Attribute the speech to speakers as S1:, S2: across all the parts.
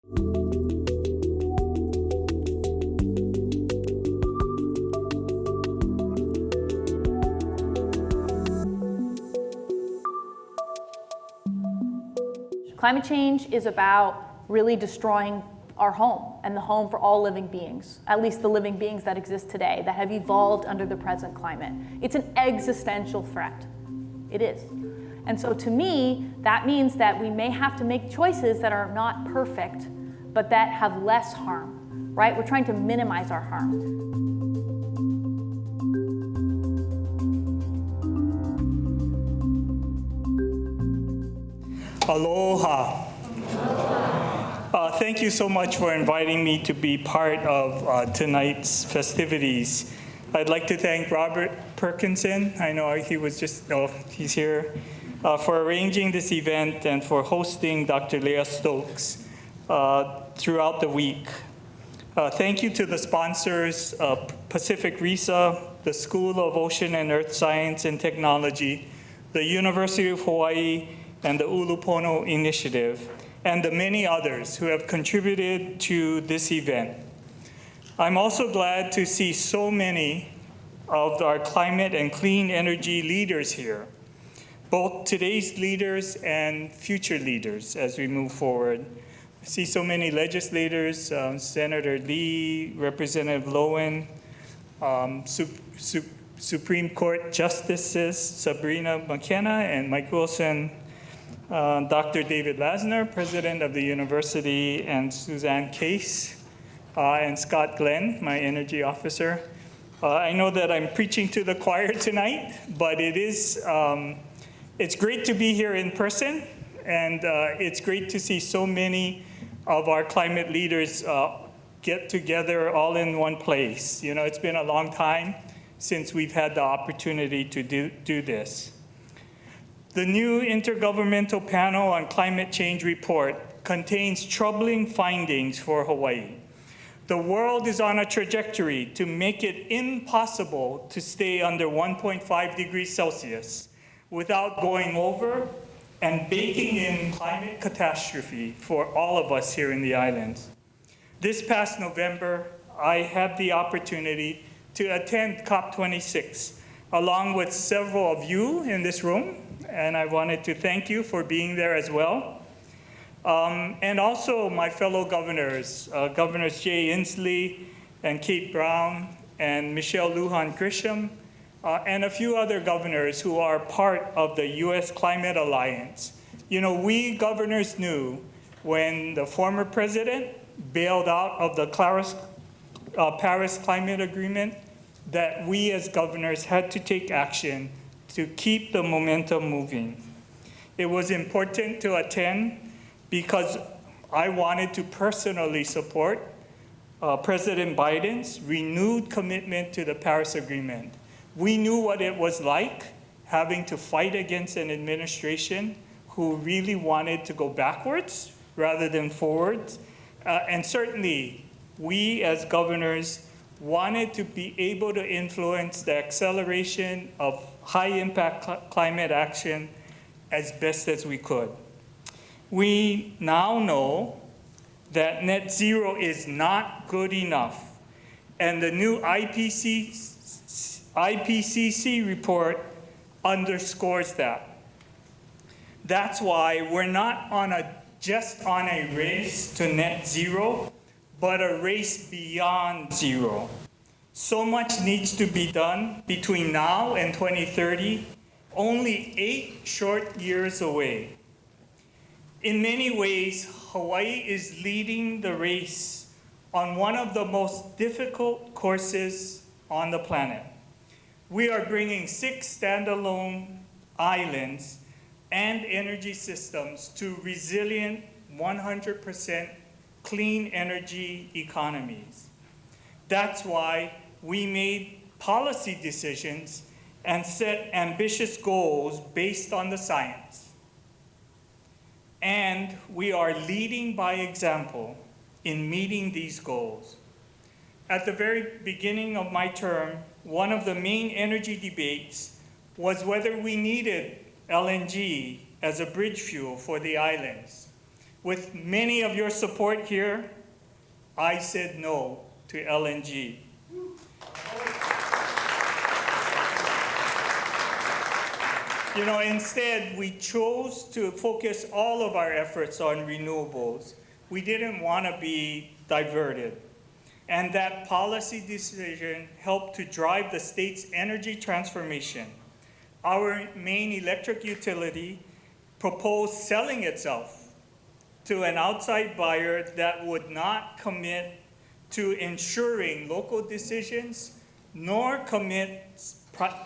S1: Climate change is about really destroying our home and the home for all living beings, at least the living beings that exist today, that have evolved under the present climate. It's an existential threat. It is. And so to me, that means that we may have to make choices that are not perfect, but that have less harm, right? We're trying to minimize our harm.
S2: Aloha. Thank you so much for inviting me to be part of tonight's festivities. I'd like to thank Robert Perkinson, I know he was just, he's here, for arranging this event and for hosting Dr. Leah Stokes throughout the week. Thank you to the sponsors, Pacific RISA, the School of Ocean and Earth Science and Technology, the University of Hawaii, and the Ulupono Initiative, and the many others who have contributed to this event. I'm also glad to see so many of our climate and clean energy leaders here, both today's leaders and future leaders as we move forward. I see so many legislators, Senator Lee, Representative Lowen, Supreme Court Justices Sabrina McKenna and Mike Wilson, Dr. David Lasner, President of the University, and Suzanne Case, and Scott Glenn, my energy officer. I know that I'm preaching to the choir tonight, but it's great to be here in person, and it's great to see so many of our climate leaders get together all in one place. You know, it's been a long time since we've had the opportunity to do this. The new Intergovernmental Panel on Climate Change report contains troubling findings for Hawaii. The world is on a trajectory to make it impossible to stay under 1.5 degrees Celsius without going over and baking in climate catastrophe for all of us here in the islands. This past November, I had the opportunity to attend COP26, along with several of you in this room, and I wanted to thank you for being there as well. And also my fellow governors, Governors Jay Inslee and Kate Brown and Michelle Lujan Grisham, and a few other governors who are part of the US Climate Alliance. You know, we governors knew when the former president bailed out of the Paris Climate Agreement that we as governors had to take action to keep the momentum moving. It was important to attend because I wanted to personally support President Biden's renewed commitment to the Paris Agreement. We knew what it was like having to fight against an administration who really wanted to go backwards rather than forwards. And certainly, we as governors wanted to be able to influence the acceleration of high-impact climate action as best as we could. We now know that net zero is not good enough, and the new IPCC report underscores that. That's why we're not just on a race to net zero, but a race beyond zero. So much needs to be done between now and 2030, only 8 short years away. In many ways, Hawaii is leading the race on one of the most difficult courses on the planet. We are bringing 6 standalone islands and energy systems to resilient 100% clean energy economies. That's why we made policy decisions and set ambitious goals based on the science. And we are leading by example in meeting these goals. At the very beginning of my term, one of the main energy debates was whether we needed LNG as a bridge fuel for the islands. With many of your support here, I said no to LNG. Instead, we chose to focus all of our efforts on renewables. We didn't want to be diverted. And that policy decision helped to drive the state's energy transformation. Our main electric utility proposed selling itself to an outside buyer that would not commit to ensuring local decisions, nor commit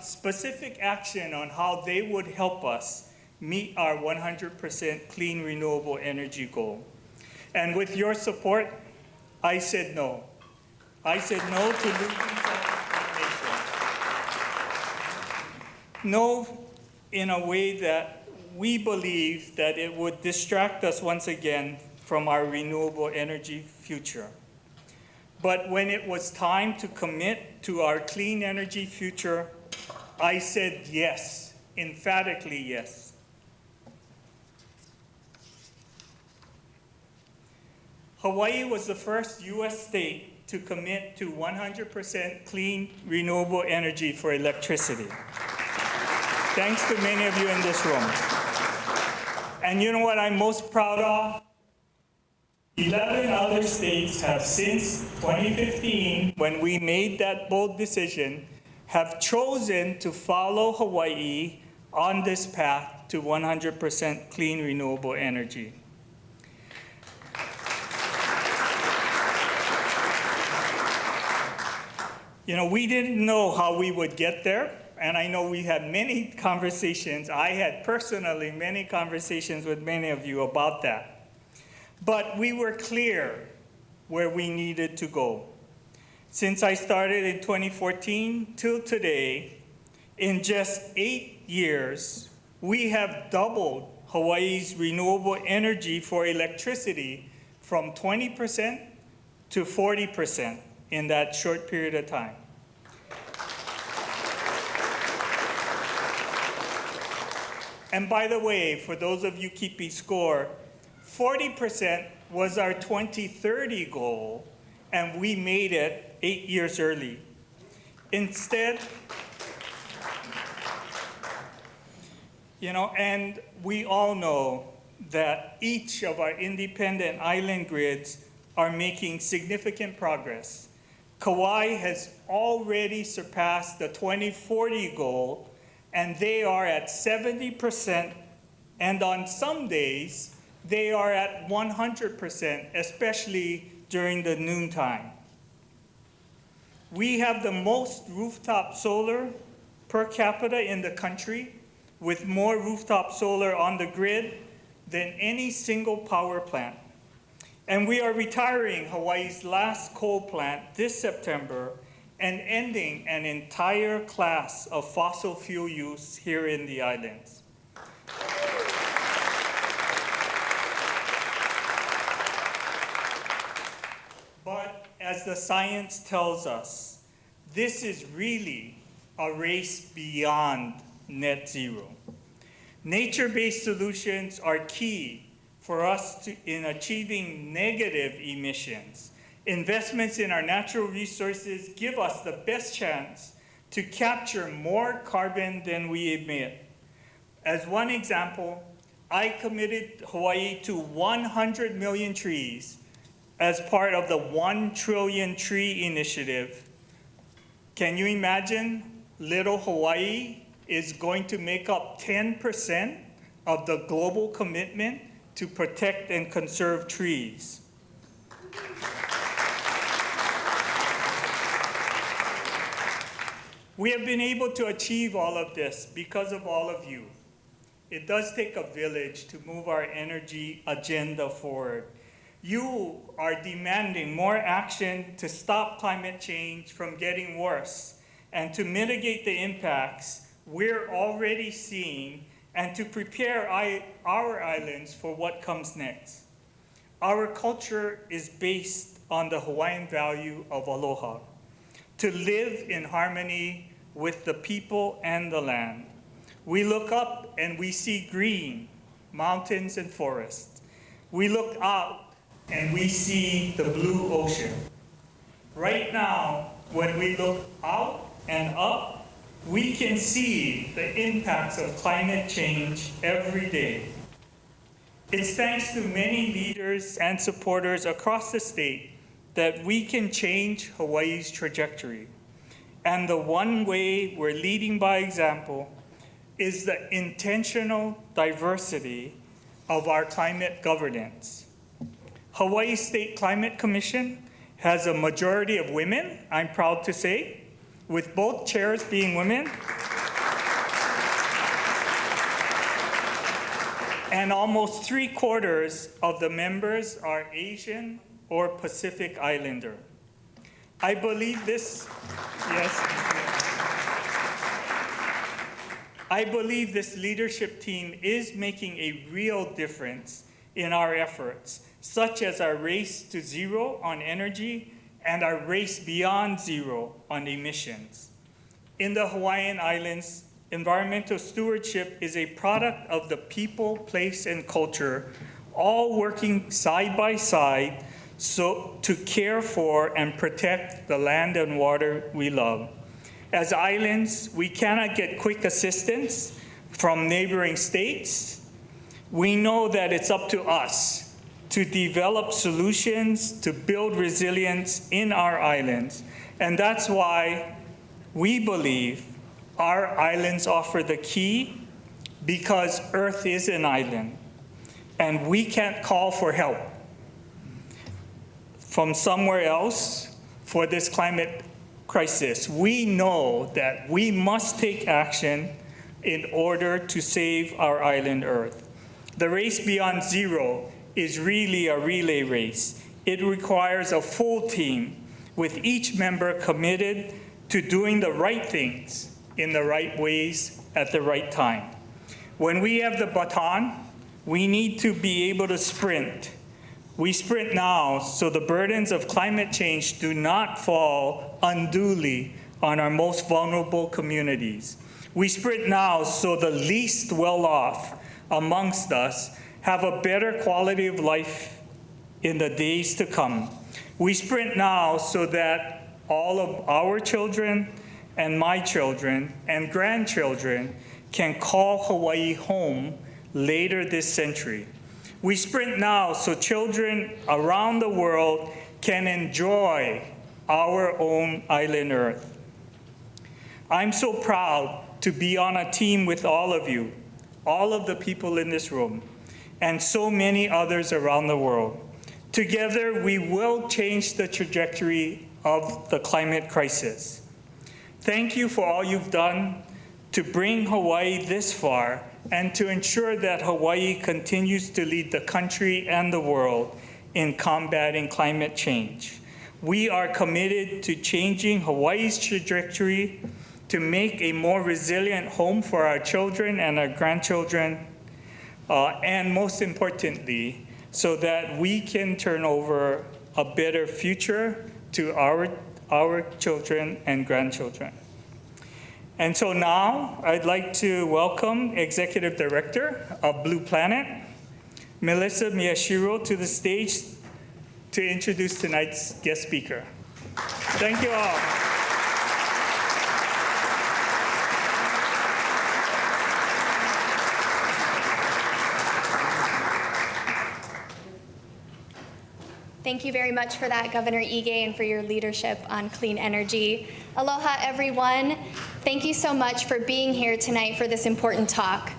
S2: specific action on how they would help us meet our 100% clean renewable energy goal. And with your support, I said no. I said no to losing self-determination. No, in a way that we believe that it would distract us once again from our renewable energy future. But when it was time to commit to our clean energy future, I said yes, emphatically yes. Hawaii was the first US state to commit to 100% clean renewable energy for electricity. Thanks to many of you in this room. And you know what I'm most proud of? 11 other states have since 2015, when we made that bold decision, have chosen to follow Hawaii on this path to 100% clean renewable energy. We didn't know how we would get there, and I know we had many conversations. I had personally many conversations with many of you about that. But we were clear where we needed to go. Since I started in 2014 till today, in just 8 years, we have doubled Hawaii's renewable energy for electricity from 20% to 40% in that short period of time. And by the way, for those of you keeping score, 40% was our 2030 goal, and we made it 8 years early. Instead, and we all know that each of our independent island grids are making significant progress. Kauai has already surpassed the 2040 goal, and they are at 70%, and on some days, they are at 100%, especially during the noontime. We have the most rooftop solar per capita in the country, with more rooftop solar on the grid than any single power plant. And we are retiring Hawaii's last coal plant this September and ending an entire class of fossil fuel use here in the islands. But as the science tells us, this is really a race beyond net zero. Nature-based solutions are key for us in achieving negative emissions. Investments in our natural resources give us the best chance to capture more carbon than we emit. As one example, I committed Hawaii to 100 million trees as part of the 1 trillion tree initiative. Can you imagine little Hawaii is going to make up 10% of the global commitment to protect and conserve trees? We have been able to achieve all of this because of all of you. It does take a village to move our energy agenda forward. You are demanding more action to stop climate change from getting worse and to mitigate the impacts we're already seeing and to prepare our islands for what comes next. Our culture is based on the Hawaiian value of aloha, to live in harmony with the people and the land. We look up and we see green, mountains and forests. we look out and we see the blue ocean. Right now, when we look out and up, we can see the impacts of climate change every day. It's thanks to many leaders and supporters across the state that we can change Hawaii's trajectory. And the one way we're leading by example is the intentional diversity of our climate governance. Hawaii State Climate Commission has a majority of women, I'm proud to say, with both chairs being women. And almost 3/4 of the members are Asian or Pacific Islander. I believe this, yes. I believe this leadership team is making a real difference in our efforts, such as our race to zero on energy and our race beyond zero on emissions. In the Hawaiian Islands, environmental stewardship is a product of the people, place, and culture all working side by side to care for and protect the land and water we love. As islands, we cannot get quick assistance from neighboring states. We know that it's up to us to develop solutions to build resilience in our islands. And that's why we believe our islands offer the key, because Earth is an island and we can't call for help from somewhere else for this climate crisis. We know that we must take action in order to save our island Earth. The race beyond zero is really a relay race. It requires a full team with each member committed to doing the right things in the right ways at the right time. When we have the baton, we need to be able to sprint. We sprint now so the burdens of climate change do not fall unduly on our most vulnerable communities. We sprint now so the least well-off amongst us have a better quality of life in the days to come. We sprint now so that all of our children and my children and grandchildren can call Hawaii home later this century. We sprint now so children around the world can enjoy our own island Earth. I'm so proud to be on a team with all of you, all of the people in this room, and so many others around the world. Together, we will change the trajectory of the climate crisis. Thank you for all you've done to bring Hawaii this far and to ensure that Hawaii continues to lead the country and the world in combating climate change. We are committed to changing Hawaii's trajectory to make a more resilient home for our children and our grandchildren, and most importantly, so that we can turn over a better future to our children and grandchildren. And so now I'd like to welcome Executive Director of Blue Planet, Melissa Miyashiro, to the stage to introduce tonight's guest speaker. Thank you all.
S3: Thank you very much for that, Governor Ige, and for your leadership on clean energy. Aloha, everyone. Thank you so much for being here tonight for this important talk.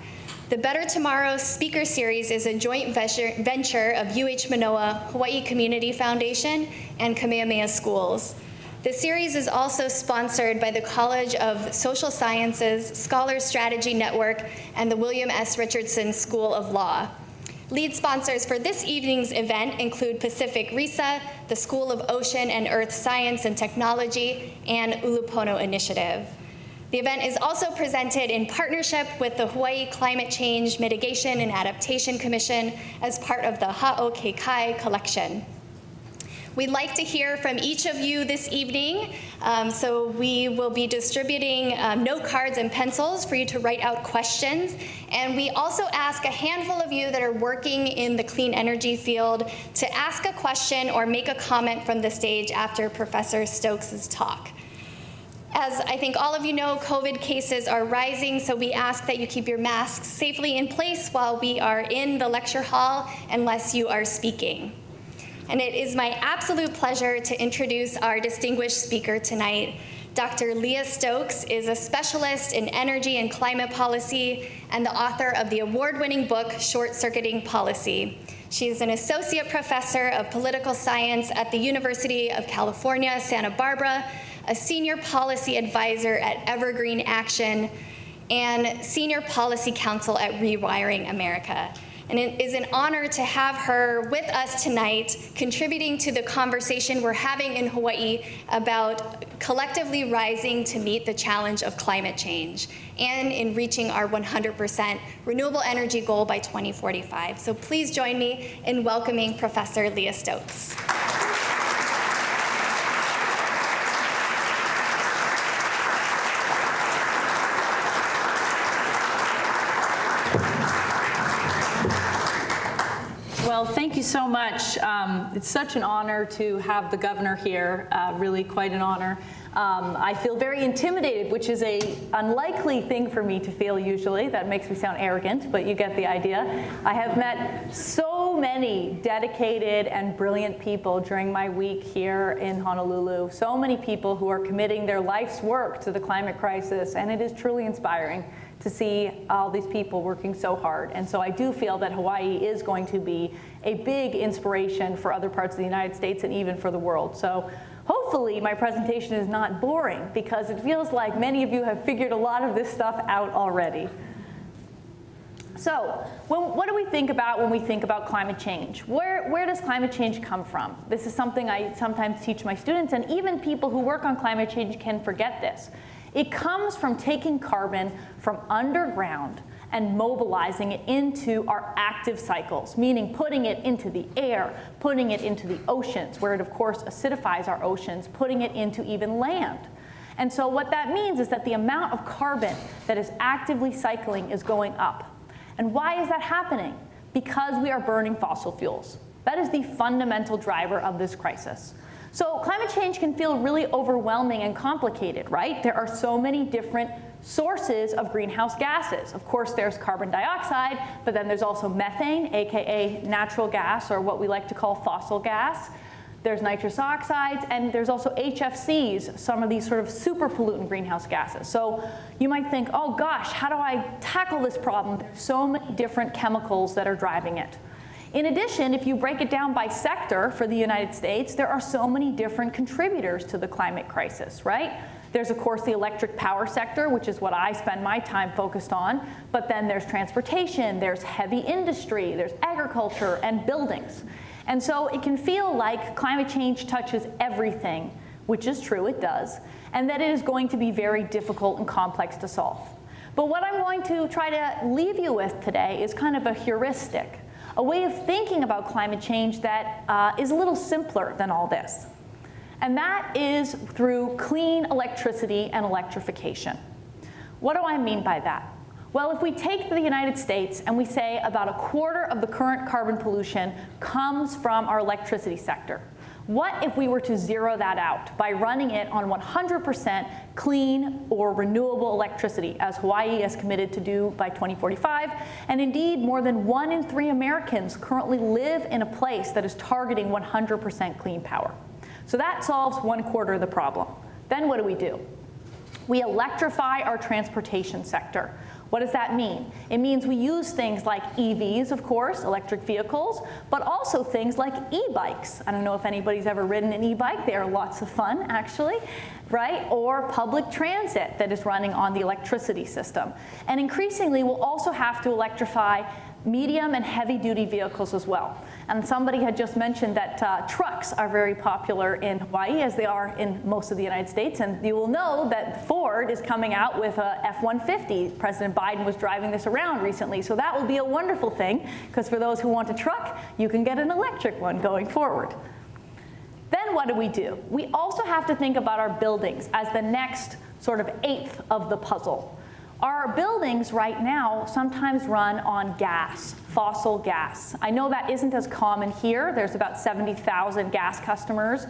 S3: The Better Tomorrow Speaker Series is a joint venture of UH Manoa, Hawaii Community Foundation, and Kamehameha Schools. The series is also sponsored by the College of Social Sciences, Scholars Strategy Network, and the William S. Richardson School of Law. Lead sponsors for this evening's event include Pacific RISA, the School of Ocean and Earth Science and Technology, and Ulupono Initiative. The event is also presented in partnership with the Hawaii Climate Change Mitigation and Adaptation Commission as part of the Ha'o Keikai collection. We'd like to hear from each of you this evening, so we will be distributing note cards and pencils for you to write out questions. And we also ask a handful of you that are working in the clean energy field to ask a question or make a comment from the stage after Professor Stokes' talk. As I think all of you know, COVID cases are rising, so we ask that you keep your masks safely in place while we are in the lecture hall, unless you are speaking. And it is my absolute pleasure to introduce our distinguished speaker tonight. Dr. Leah Stokes is a specialist in energy and climate policy and the author of the award-winning book, Short Circuiting Policy. She is an associate professor of political science at the University of California, Santa Barbara, a senior policy advisor at Evergreen Action, and senior policy counsel at Rewiring America. And it is an honor to have her with us tonight, contributing to the conversation we're having in Hawaii about collectively rising to meet the challenge of climate change and in reaching our 100% renewable energy goal by 2045. So please join me in welcoming Professor Leah Stokes.
S1: Well, thank you so much. It's such an honor to have the governor here, really quite an honor. I feel very intimidated, which is an unlikely thing for me to feel usually. That makes me sound arrogant, but you get the idea. I have met so many dedicated and brilliant people during my week here in Honolulu, so many people who are committing their life's work to the climate crisis, and it is truly inspiring to see all these people working so hard. And so I do feel that Hawaii is going to be a big inspiration for other parts of the United States and even for the world. So hopefully my presentation is not boring, because it feels like many of you have figured a lot of this stuff out already. So what do we think about when we think about climate change? Where does climate change come from? This is something I sometimes teach my students, and even people who work on climate change can forget this. It comes from taking carbon from underground and mobilizing it into our active cycles, meaning putting it into the air, putting it into the oceans, where it of course acidifies our oceans, putting it into even land. And so what that means is that the amount of carbon that is actively cycling is going up. And why is that happening? Because we are burning fossil fuels. That is the fundamental driver of this crisis. So climate change can feel really overwhelming and complicated, right? There are so many different sources of greenhouse gases. Of course, there's carbon dioxide, but then there's also methane, aka natural gas, or what we like to call fossil gas. There's nitrous oxides, and there's also HFCs, some of these sort of super pollutant greenhouse gases. So you might think, oh gosh, how do I tackle this problem? There's so many different chemicals that are driving it. In addition, if you break it down by sector for the United States, there are so many different contributors to the climate crisis, right? There's, of course, the electric power sector, which is what I spend my time focused on. But then there's transportation, there's heavy industry, there's agriculture, and buildings. And so it can feel like climate change touches everything, which is true, it does, and that it is going to be very difficult and complex to solve. But what I'm going to try to leave you with today is kind of a heuristic, a way of thinking about climate change that is a little simpler than all this. And that is through clean electricity and electrification. What do I mean by that? Well, if we take the United States and we say about a quarter of the current carbon pollution comes from our electricity sector, what if we were to zero that out by running it on 100% clean or renewable electricity, as Hawaii has committed to do by 2045? And indeed, more than 1 in 3 Americans currently live in a place that is targeting 100% clean power. So that solves 1/4 of the problem. Then what do? We electrify our transportation sector. What does that mean? It means we use things like EVs, of course, electric vehicles, but also things like e-bikes. I don't know if anybody's ever ridden an e-bike. They are lots of fun, actually, right? Or public transit that is running on the electricity system. And increasingly, we'll also have to electrify medium and heavy-duty vehicles as well. And somebody had just mentioned that trucks are very popular in Hawaii, as they are in most of the United States. And you will know that Ford is coming out with a F-150. President Biden was driving this around recently. So that will be a wonderful thing, because for those who want a truck, you can get an electric one going forward. Then what do? We also have to think about our buildings as the next sort of eighth of the puzzle. Our buildings right now sometimes run on gas, fossil gas. I know that isn't as common here. There's about 70,000 gas customers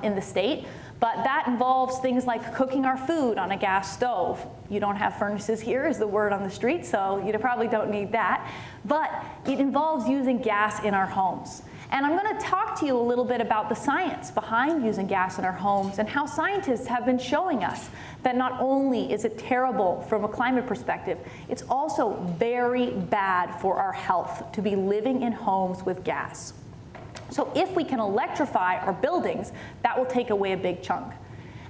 S1: in the state, but that involves things like cooking our food on a gas stove. You don't have furnaces here is the word on the street, so you probably don't need that. But it involves using gas in our homes. And I'm going to talk to you a little bit about the science behind using gas in our homes and how scientists have been showing us that not only is it terrible from a climate perspective, it's also very bad for our health to be living in homes with gas. So if we can electrify our buildings, that will take away a big chunk.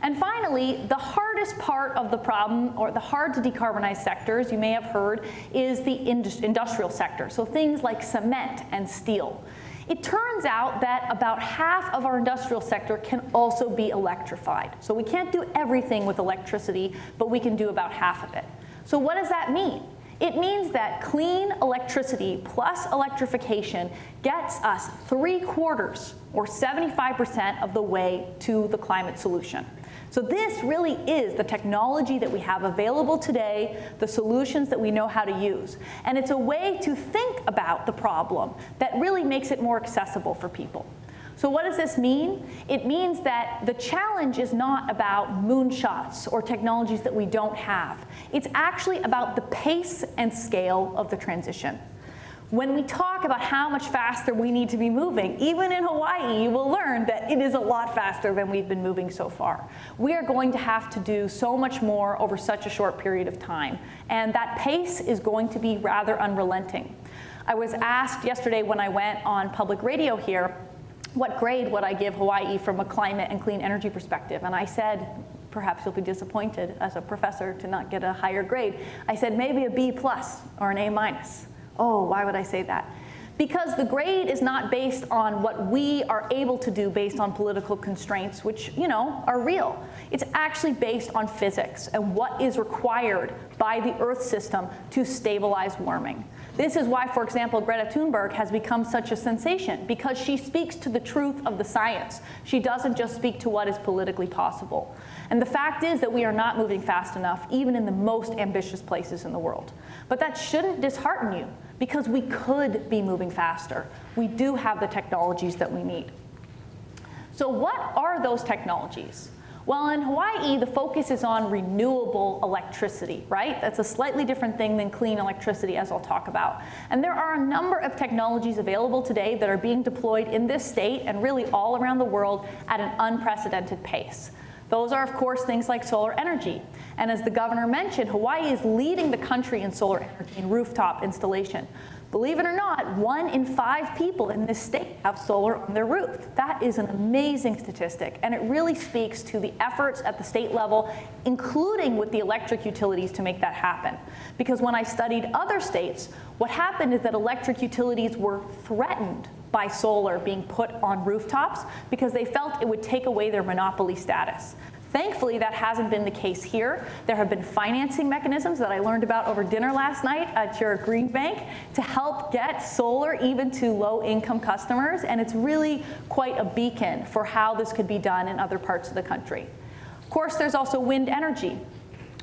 S1: And finally, the hardest part of the problem, or the hard to decarbonize sectors, you may have heard, is the industrial sector. So things like cement and steel. It turns out that about half of our industrial sector can also be electrified. So we can't do everything with electricity, but we can do about half of it. So what does that mean? It means that clean electricity plus electrification gets us 3/4 or 75% of the way to the climate solution. So this really is the technology that we have available today, the solutions that we know how to use. And it's a way to think about the problem that really makes it more accessible for people. So what does this mean? It means that the challenge is not about moonshots or technologies that we don't have. It's actually about the pace and scale of the transition. When we talk about how much faster we need to be moving, even in Hawaii, you will learn that it is a lot faster than we've been moving so far. We are going to have to do so much more over such a short period of time, and that pace is going to be rather unrelenting. I was asked yesterday when I went on public radio here, what grade would I give Hawaii from a climate and clean energy perspective? And I said, perhaps you'll be disappointed as a professor to not get a higher grade. I said maybe a B+ or an A-. Oh, why would I say that? Because the grade is not based on what we are able to do based on political constraints, which, are real. It's actually based on physics and what is required by the Earth system to stabilize warming. This is why, for example, Greta Thunberg has become such a sensation, because she speaks to the truth of the science. She doesn't just speak to what is politically possible. And the fact is that we are not moving fast enough, even in the most ambitious places in the world. But that shouldn't dishearten you, because we could be moving faster. We do have the technologies that we need. So what are those technologies? Well, in Hawaii, the focus is on renewable electricity, right? That's a slightly different thing than clean electricity, as I'll talk about. And there are a number of technologies available today that are being deployed in this state and really all around the world at an unprecedented pace. Those are, of course, things like solar energy. And as the governor mentioned, Hawaii is leading the country in solar energy and rooftop installation. Believe it or not, 1 in 5 people in this state have solar on their roof. That is an amazing statistic, and it really speaks to the efforts at the state level, including with the electric utilities, to make that happen. Because when I studied other states, what happened is that electric utilities were threatened by solar being put on rooftops because they felt it would take away their monopoly status. Thankfully, that hasn't been the case here. There have been financing mechanisms that I learned about over dinner last night at your Green Bank to help get solar even to low-income customers, and it's really quite a beacon for how this could be done in other parts of the country. Of course, there's also wind energy.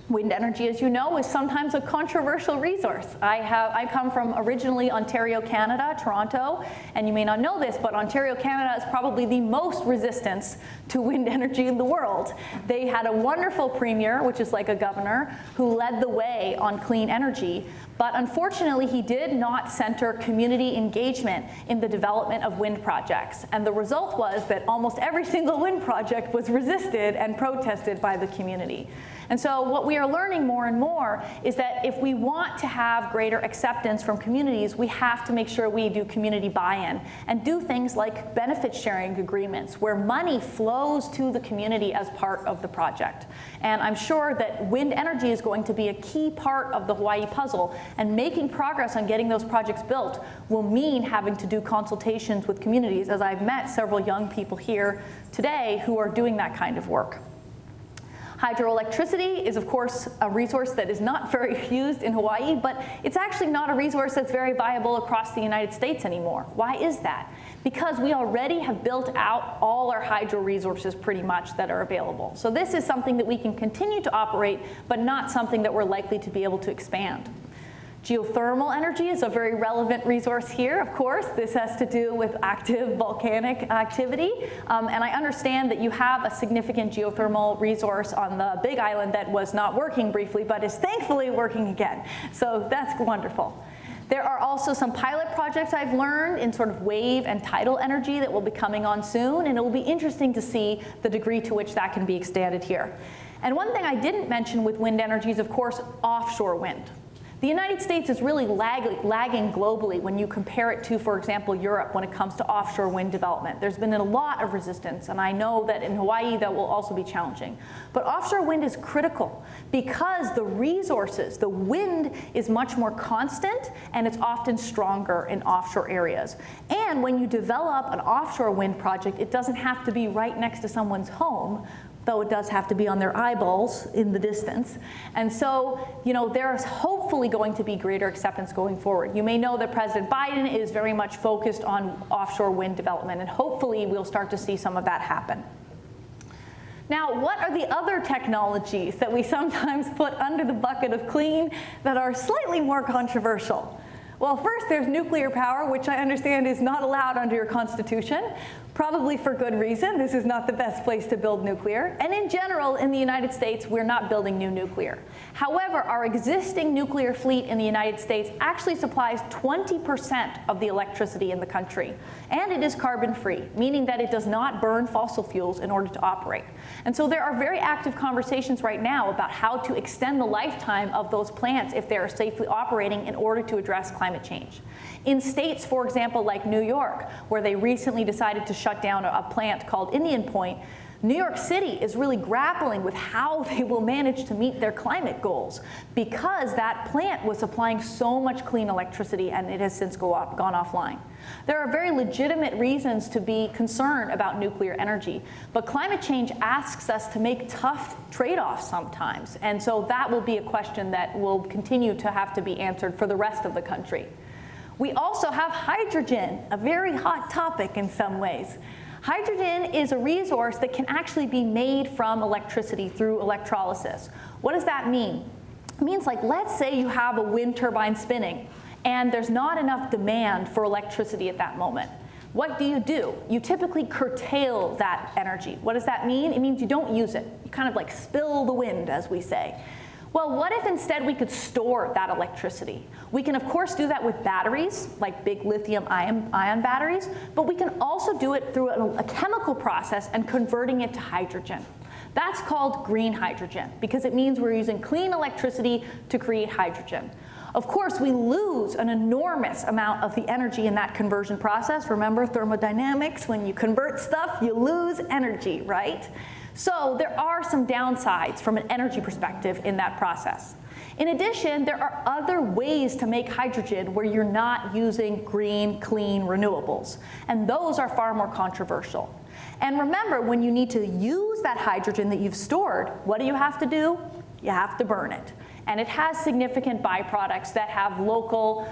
S1: Wind energy, as you know, is sometimes a controversial resource. I come from originally Ontario, Canada, Toronto, and you may not know this, but Ontario, Canada is probably the most resistance to wind energy in the world. They had a wonderful premier, which is like a governor, who led the way on clean energy, but unfortunately he did not center community engagement in the development of wind projects. And the result was that almost every single wind project was resisted and protested by the community. And so what we are learning more and more is that if we want to have greater acceptance from communities, we have to make sure we do community buy-in and do things like benefit sharing agreements where money flows to the community as part of the project. And I'm sure that wind energy is going to be a key part of the Hawaii puzzle, and making progress on getting those projects built will mean having to do consultations with communities, as I've met several young people here today who are doing that kind of work. Hydroelectricity is, of course, a resource that is not very used in Hawaii, but it's actually not a resource that's very viable across the United States anymore. Why is that? because we already have built out all our hydro resources pretty much that are available. So this is something that we can continue to operate, but not something that we're likely to be able to expand. Geothermal energy is a very relevant resource here, of course. This has to do with active volcanic activity. And I understand that you have a significant geothermal resource on the Big Island that was not working briefly, but is thankfully working again. So that's wonderful. There are also some pilot projects I've learned in sort of wave and tidal energy that will be coming on soon, and it will be interesting to see the degree to which that can be extended here. And one thing I didn't mention with wind energy is, of course, offshore wind. The United States is really lagging globally when you compare it to, for example, Europe when it comes to offshore wind development. There's been a lot of resistance, and I know that in Hawaii that will also be challenging. But offshore wind is critical because the resources, the wind is much more constant and it's often stronger in offshore areas. And when you develop an offshore wind project, it doesn't have to be right next to someone's home, though it does have to be on their eyeballs in the distance. And so, there's hopefully going to be greater acceptance going forward. You may know that President Biden is very much focused on offshore wind development, and hopefully we'll start to see some of that happen. Now, what are the other technologies that we sometimes put under the bucket of clean that are slightly more controversial? Well, first there's nuclear power, which I understand is not allowed under your Constitution, probably for good reason. This is not the best place to build nuclear. And in general, in the United States, we're not building new nuclear. However, our existing nuclear fleet in the United States actually supplies 20% of the electricity in the country. And it is carbon-free, meaning that it does not burn fossil fuels in order to operate. And so there are very active conversations right now about how to extend the lifetime of those plants if they are safely operating in order to address climate change. In states, for example, like New York, where they recently decided to shut down a plant called Indian Point, New York City is really grappling with how they will manage to meet their climate goals because that plant was supplying so much clean electricity and it has since gone offline. There are very legitimate reasons to be concerned about nuclear energy, but climate change asks us to make tough trade-offs sometimes, and so that will be a question that will continue to have to be answered for the rest of the country. We also have hydrogen, a very hot topic in some ways. Hydrogen is a resource that can actually be made from electricity through electrolysis. What does that mean? It means, like, let's say you have a wind turbine spinning and there's not enough demand for electricity at that moment. What do? You typically curtail that energy. What does that mean? It means you don't use it. You kind of like spill the wind, as we say. Well, what if instead we could store that electricity? We can, of course, do that with batteries, like big lithium-ion batteries, but we can also do it through a chemical process and converting it to hydrogen. That's called green hydrogen, because it means we're using clean electricity to create hydrogen. Of course, we lose an enormous amount of the energy in that conversion process. Remember thermodynamics, when you convert stuff, you lose energy, right? So there are some downsides from an energy perspective in that process. In addition, there are other ways to make hydrogen where you're not using green, clean renewables, and those are far more controversial. And remember, when you need to use that hydrogen that you've stored, what do? You have to burn it. And it has significant byproducts that have local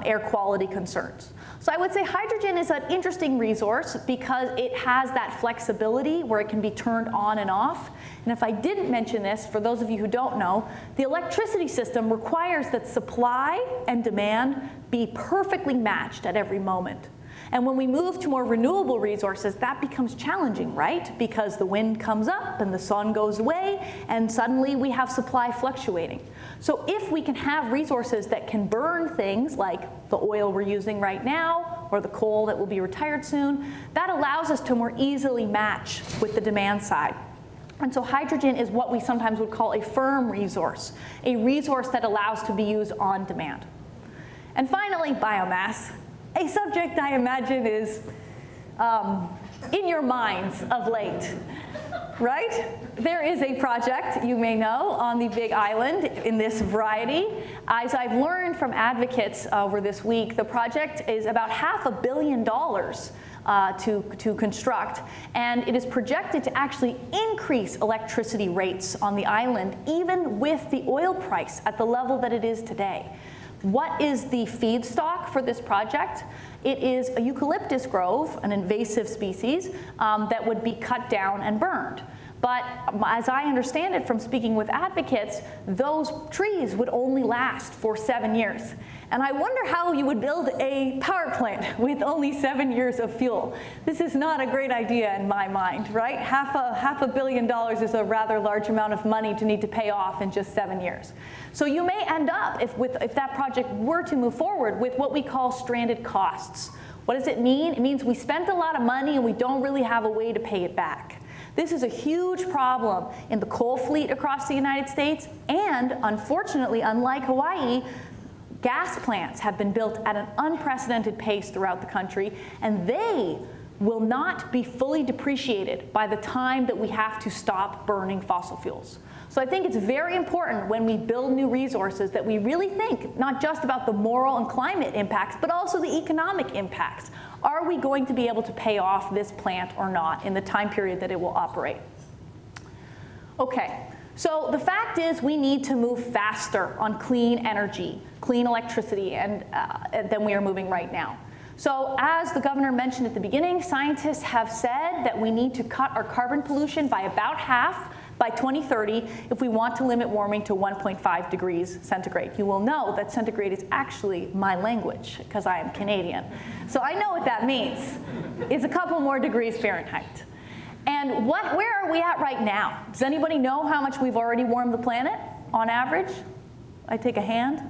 S1: air quality concerns. So I would say hydrogen is an interesting resource because it has that flexibility where it can be turned on and off. And if I didn't mention this, for those of you who don't know, the electricity system requires that supply and demand be perfectly matched at every moment. And when we move to more renewable resources, that becomes challenging, right? Because the wind comes up and the sun goes away, and suddenly we have supply fluctuating. So if we can have resources that can burn things like the oil we're using right now, or the coal that will be retired soon, that allows us to more easily match with the demand side. And so hydrogen is what we sometimes would call a firm resource, a resource that allows to be used on demand. And finally, biomass. A subject I imagine is in your minds of late, right? There is a project, you may know, on the Big Island in this variety. As I've learned from advocates over this week, the project is about $500 million to construct, and it is projected to actually increase electricity rates on the island, even with the oil price at the level that it is today. What is the feedstock for this project? It is a eucalyptus grove, an invasive species, that would be cut down and burned. But as I understand it from speaking with advocates, those trees would only last for 7 years. And I wonder how you would build a power plant with only 7 years of fuel. This is not a great idea in my mind, right? Half a billion dollars is a rather large amount of money to need to pay off in just 7 years. So you may end up, if that project were to move forward, with what we call stranded costs. What does it mean? It means we spent a lot of money and we don't really have a way to pay it back. This is a huge problem in the coal fleet across the United States, and unfortunately, unlike Hawaii, gas plants have been built at an unprecedented pace throughout the country, and they will not be fully depreciated by the time that we have to stop burning fossil fuels. So I think it's very important when we build new resources that we really think not just about the moral and climate impacts, but also the economic impacts. Are we going to be able to pay off this plant or not in the time period that it will operate? Okay, so the fact is we need to move faster on clean energy, clean electricity, than we are moving right now. So as the governor mentioned at the beginning, scientists have said that we need to cut our carbon pollution by about half by 2030 if we want to limit warming to 1.5 degrees centigrade. You will know that centigrade is actually my language because I am Canadian. So I know what that means. It's a couple more degrees Fahrenheit. And where are we at right now? Does anybody know how much we've already warmed the planet on average? I take a hand.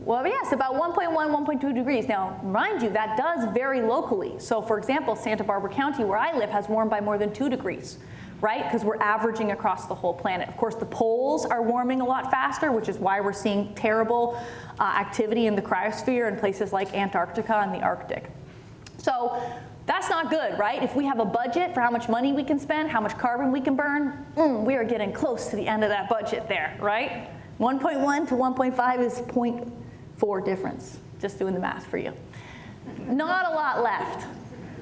S1: Well, yes, about 1.1, 1.2 degrees. Now, mind you, that does vary locally. So, for example, Santa Barbara County, where I live, has warmed by more than 2 degrees, right? Because we're averaging across the whole planet. Of course, the poles are warming a lot faster, which is why we're seeing terrible activity in the cryosphere in places like Antarctica and the Arctic. So that's not good, right? If we have a budget for how much money we can spend, how much carbon we can burn, we are getting close to the end of that budget there, right? 1.1 to 1.5 is 0.4 difference, just doing the math for you. Not a lot left.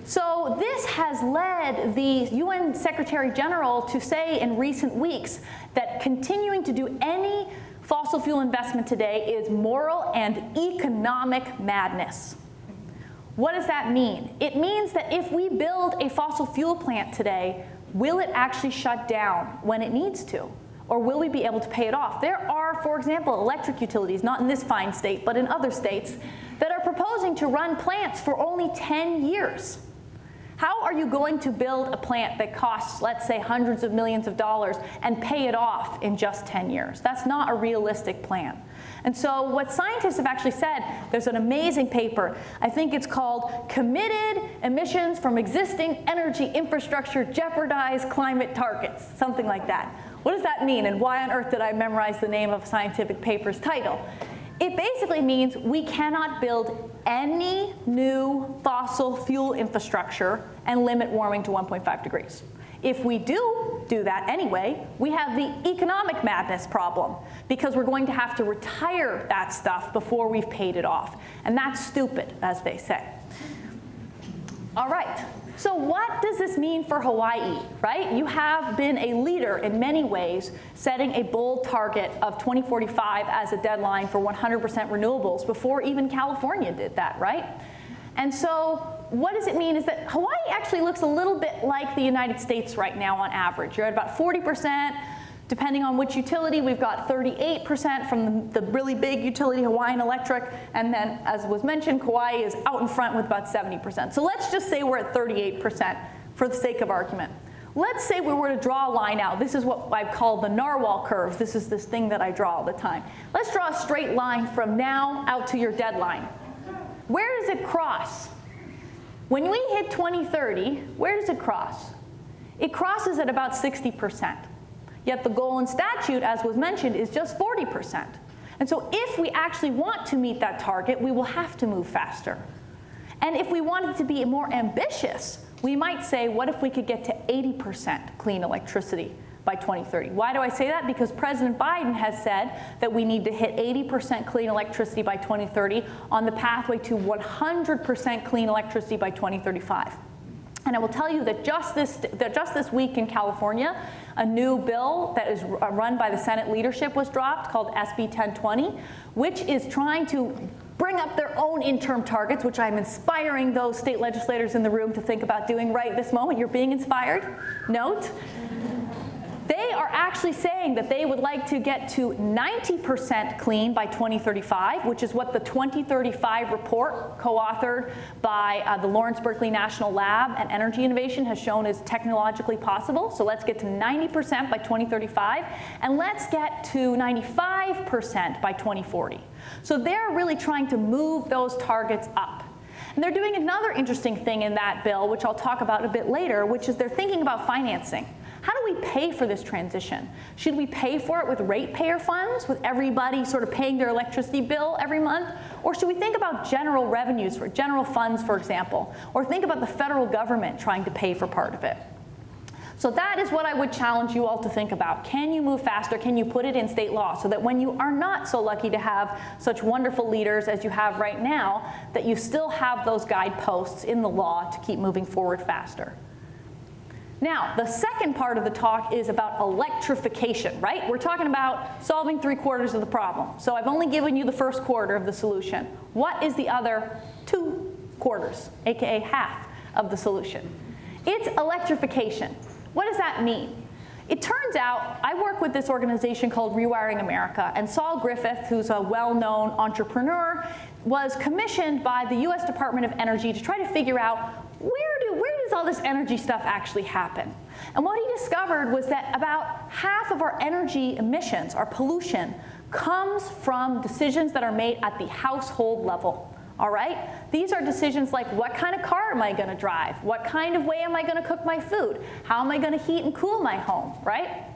S1: So this has led the UN Secretary General to say in recent weeks that continuing to do any fossil fuel investment today is moral and economic madness. What does that mean? It means that if we build a fossil fuel plant today, will it actually shut down when it needs to? Or will we be able to pay it off? There are, for example, electric utilities, not in this fine state, but in other states, that are proposing to run plants for only 10 years. How are you going to build a plant that costs, let's say, hundreds of millions of dollars and pay it off in just 10 years? That's not a realistic plan. And so what scientists have actually said, there's an amazing paper, I think it's called Committed Emissions from Existing Energy Infrastructure Jeopardize Climate Targets, something like that. What does that mean, and why on earth did I memorize the name of a scientific paper's title? It basically means we cannot build any new fossil fuel infrastructure and limit warming to 1.5 degrees. If we do that anyway, we have the economic madness problem because we're going to have to retire that stuff before we've paid it off. And that's stupid, as they say. All right. So what does this mean for Hawaii, right? You have been a leader in many ways, setting a bold target of 2045 as a deadline for 100% renewables before even California did that, right? And so what does it mean is that Hawaii actually looks a little bit like the United States right now on average. You're at about 40%. Depending on which utility, we've got 38% from the really big utility, Hawaiian Electric, and then, as was mentioned, Kauai is out in front with about 70%. So let's just say we're at 38% for the sake of argument. Let's say we were to draw a line out. This is what I call the Narwhal Curve. This is this thing that I draw all the time. Let's draw a straight line from now out to your deadline. Where does it cross? When we hit 2030, where does it cross? It crosses at about 60%. Yet the goal in statute, as was mentioned, is just 40%. And so if we actually want to meet that target, we will have to move faster. And if we wanted to be more ambitious, we might say, what if we could get to 80% clean electricity by 2030? Why do I say that? Because President Biden has said that we need to hit 80% clean electricity by 2030 on the pathway to 100% clean electricity by 2035. And I will tell you that just this week in California, a new bill that is run by the Senate leadership was dropped called SB 1020, which is trying to bring up their own interim targets, which I'm inspiring those state legislators in the room to think about doing right this moment. You're being inspired. Note. They are actually saying that they would like to get to 90% clean by 2035, which is what the 2035 report co-authored by the Lawrence Berkeley National Lab and Energy Innovation has shown is technologically possible. So let's get to 90% by 2035, and let's get to 95% by 2040. So they're really trying to move those targets up. And they're doing another interesting thing in that bill, which I'll talk about a bit later, which is they're thinking about financing. How do we pay for this transition? Should we pay for it with ratepayer funds, with everybody sort of paying their electricity bill every month? Or should we think about general revenues, for general funds, for example? Or think about the federal government trying to pay for part of it? So that is what I would challenge you all to think about. Can you move faster? Can you put it in state law so that when you are not so lucky to have such wonderful leaders as you have right now, that you still have those guideposts in the law to keep moving forward faster? Now, the second part of the talk is about electrification, right? We're talking about solving 3/4 of the problem. So I've only given you the first quarter of the solution. What is the other 2/4, aka half of the solution? It's electrification. What does that mean? It turns out, I work with this organization called Rewiring America, and Saul Griffith, who's a well-known entrepreneur, was commissioned by the US Department of Energy to try to figure out where does all this energy stuff actually happen? And what he discovered was that about half of our energy emissions, our pollution, comes from decisions that are made at the household level. All right? These are decisions like, what kind of car am I going to drive? What kind of way am I going to cook my food? How am I going to heat and cool my home, right?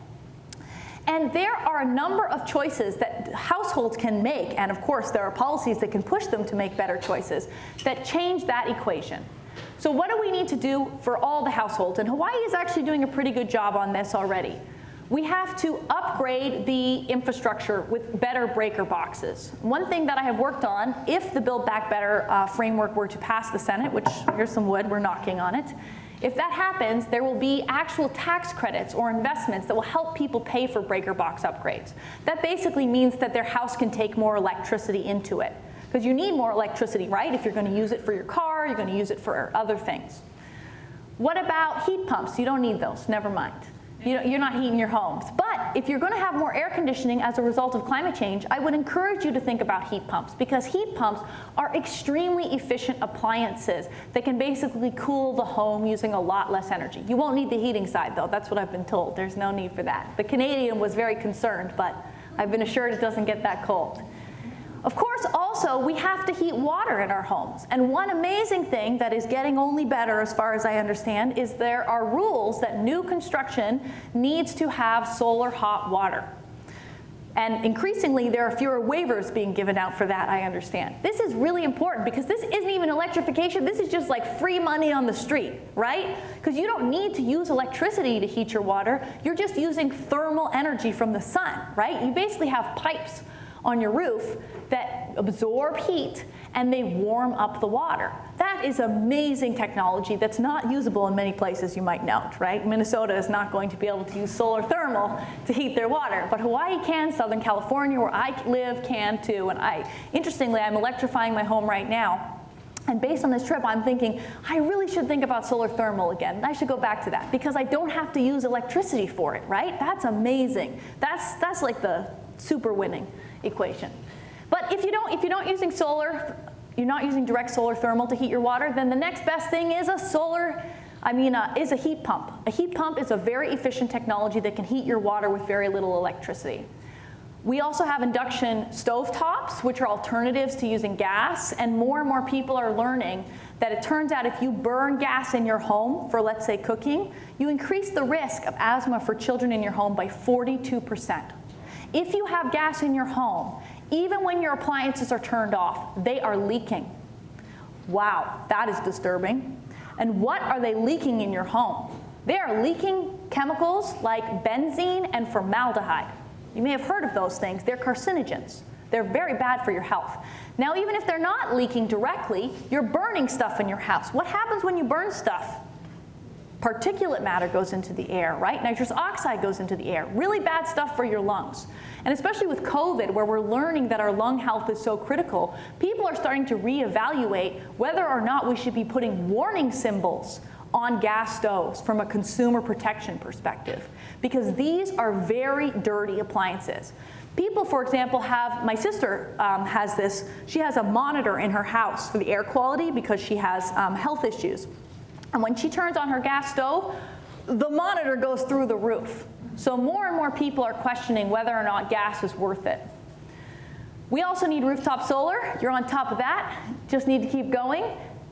S1: And there are a number of choices that households can make, and of course there are policies that can push them to make better choices that change that equation. So what do we need to do for all the households? And Hawaii is actually doing a pretty good job on this already. We have to upgrade the infrastructure with better breaker boxes. One thing that I have worked on, if the Build Back Better framework were to pass the Senate, which here's some wood, we're knocking on it, if that happens, there will be actual tax credits or investments that will help people pay for breaker box upgrades. That basically means that their house can take more electricity into it. Because you need more electricity, right? If you're going to use it for your car, you're going to use it for other things. What about heat pumps? You don't need those, never mind. You're not heating your homes. But if you're going to have more air conditioning as a result of climate change, I would encourage you to think about heat pumps, because heat pumps are extremely efficient appliances that can basically cool the home using a lot less energy. You won't need the heating side, though. That's what I've been told. There's no need for that. The Canadian was very concerned, but I've been assured it doesn't get that cold. Of course, also, we have to heat water in our homes. And one amazing thing that is getting only better, as far as I understand, is there are rules that new construction needs to have solar hot water. And increasingly, there are fewer waivers being given out for that, I understand. This is really important, because this isn't even electrification. This is just like free money on the street, right? Because you don't need to use electricity to heat your water. You're just using thermal energy from the sun, right? You basically have pipes on your roof that absorb heat and they warm up the water. That is amazing technology that's not usable in many places, you might note, right? Minnesota is not going to be able to use solar thermal to heat their water, but Hawaii can, Southern California, where I live, can too. And interestingly, I'm electrifying my home right now. And based on this trip, I'm thinking, I really should think about solar thermal again. I should go back to that, because I don't have to use electricity for it, right? That's amazing. That's like the super winning equation. But if you're not using solar, you're not using direct solar thermal to heat your water, then the next best thing is a heat pump. A heat pump is a very efficient technology that can heat your water with very little electricity. We also have induction stovetops, which are alternatives to using gas, and more people are learning that it turns out if you burn gas in your home for, let's say, cooking, you increase the risk of asthma for children in your home by 42%. If you have gas in your home, even when your appliances are turned off, they are leaking. Wow, that is disturbing. And what are they leaking in your home? They are leaking chemicals like benzene and formaldehyde. You may have heard of those things. They're carcinogens. They're very bad for your health. Now, even if they're not leaking directly, you're burning stuff in your house. What happens when you burn stuff? Particulate matter goes into the air, right? Nitrous oxide goes into the air. Really bad stuff for your lungs. And especially with COVID, where we're learning that our lung health is so critical, people are starting to reevaluate whether or not we should be putting warning symbols on gas stoves from a consumer protection perspective, because these are very dirty appliances. People, for example, my sister has this, she has a monitor in her house for the air quality because she has health issues. And when she turns on her gas stove, the monitor goes through the roof. So more and more people are questioning whether or not gas is worth it. We also need rooftop solar. You're on top of that. Just need to keep going.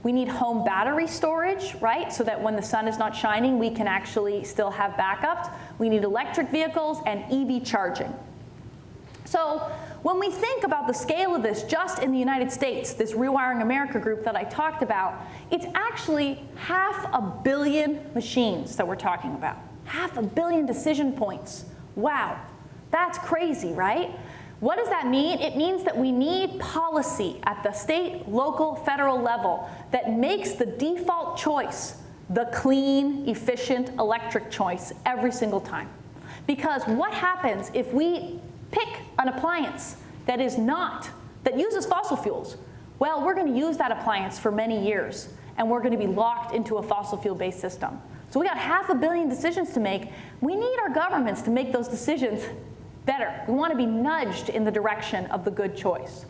S1: We need home battery storage, right? So that when the sun is not shining, we can actually still have backups. We need electric vehicles and EV charging. So when we think about the scale of this just in the United States, this Rewiring America group that I talked about, it's actually 500 million machines that we're talking about. 500 million decision points. Wow, that's crazy, right? What does that mean? It means that we need policy at the state, local, federal level that makes the default choice the clean, efficient electric choice every single time. Because what happens if we pick an appliance that uses fossil fuels? Well, we're going to use that appliance for many years, and we're going to be locked into a fossil fuel-based system. So we got 500 million decisions to make. We need our governments to make those decisions better. We want to be nudged in the direction of the good choice.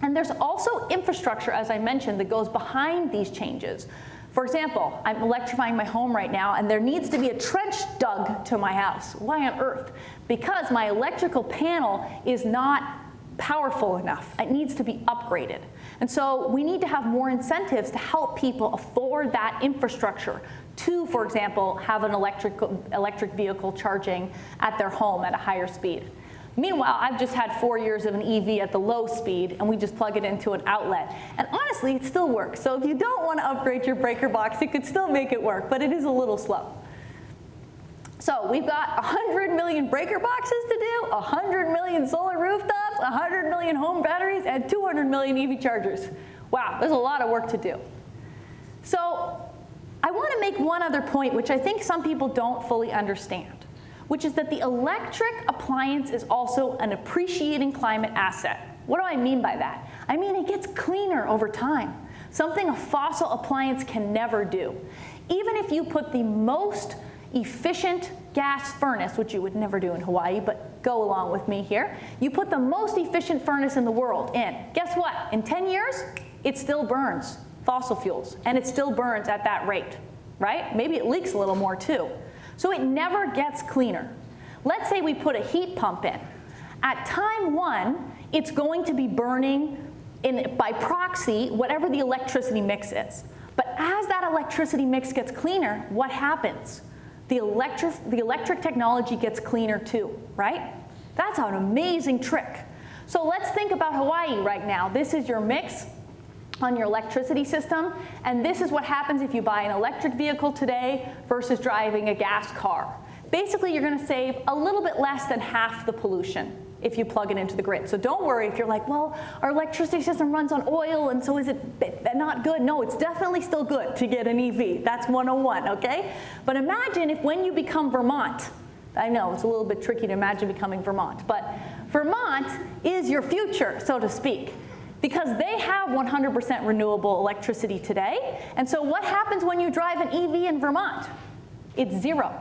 S1: And there's also infrastructure, as I mentioned, that goes behind these changes. For example, I'm electrifying my home right now, and there needs to be a trench dug to my house. Why on earth? Because my electrical panel is not powerful enough. It needs to be upgraded. And so we need to have more incentives to help people afford that infrastructure to, for example, have an electric vehicle charging at their home at a higher speed. Meanwhile, I've just had 4 years of an EV at the low speed, and we just plug it into an outlet. And honestly, it still works. So if you don't want to upgrade your breaker box, it could still make it work, but it is a little slow. So we've got 100 million breaker boxes to do, 100 million solar rooftops, 100 million home batteries, and 200 million EV chargers. Wow, there's a lot of work to do. So I want to make one other point, which I think some people don't fully understand, which is that the electric appliance is also an appreciating climate asset. What do I mean by that? I mean it gets cleaner over time, something a fossil appliance can never do. Even if you put the most efficient gas furnace, which you would never do in Hawaii, but go along with me here. You put the most efficient furnace in the world in. Guess what? In 10 years, it still burns fossil fuels, and it still burns at that rate, right? Maybe it leaks a little more too. So it never gets cleaner. Let's say we put a heat pump in. At time one, it's going to be burning by proxy whatever the electricity mix is. But as that electricity mix gets cleaner, what happens? The electric technology gets cleaner too, right? That's an amazing trick. So let's think about Hawaii right now. This is your mix on your electricity system, and this is what happens if you buy an electric vehicle today versus driving a gas car. Basically, you're going to save a little bit less than half the pollution if you plug it into the grid. So don't worry if you're like, well, our electricity system runs on oil, and so is it not good? No, it's definitely still good to get an EV. That's 101, okay? But imagine if when you become Vermont, I know it's a little bit tricky to imagine becoming Vermont, but Vermont is your future, so to speak, because they have 100% renewable electricity today. And so what happens when you drive an EV in Vermont? It's zero.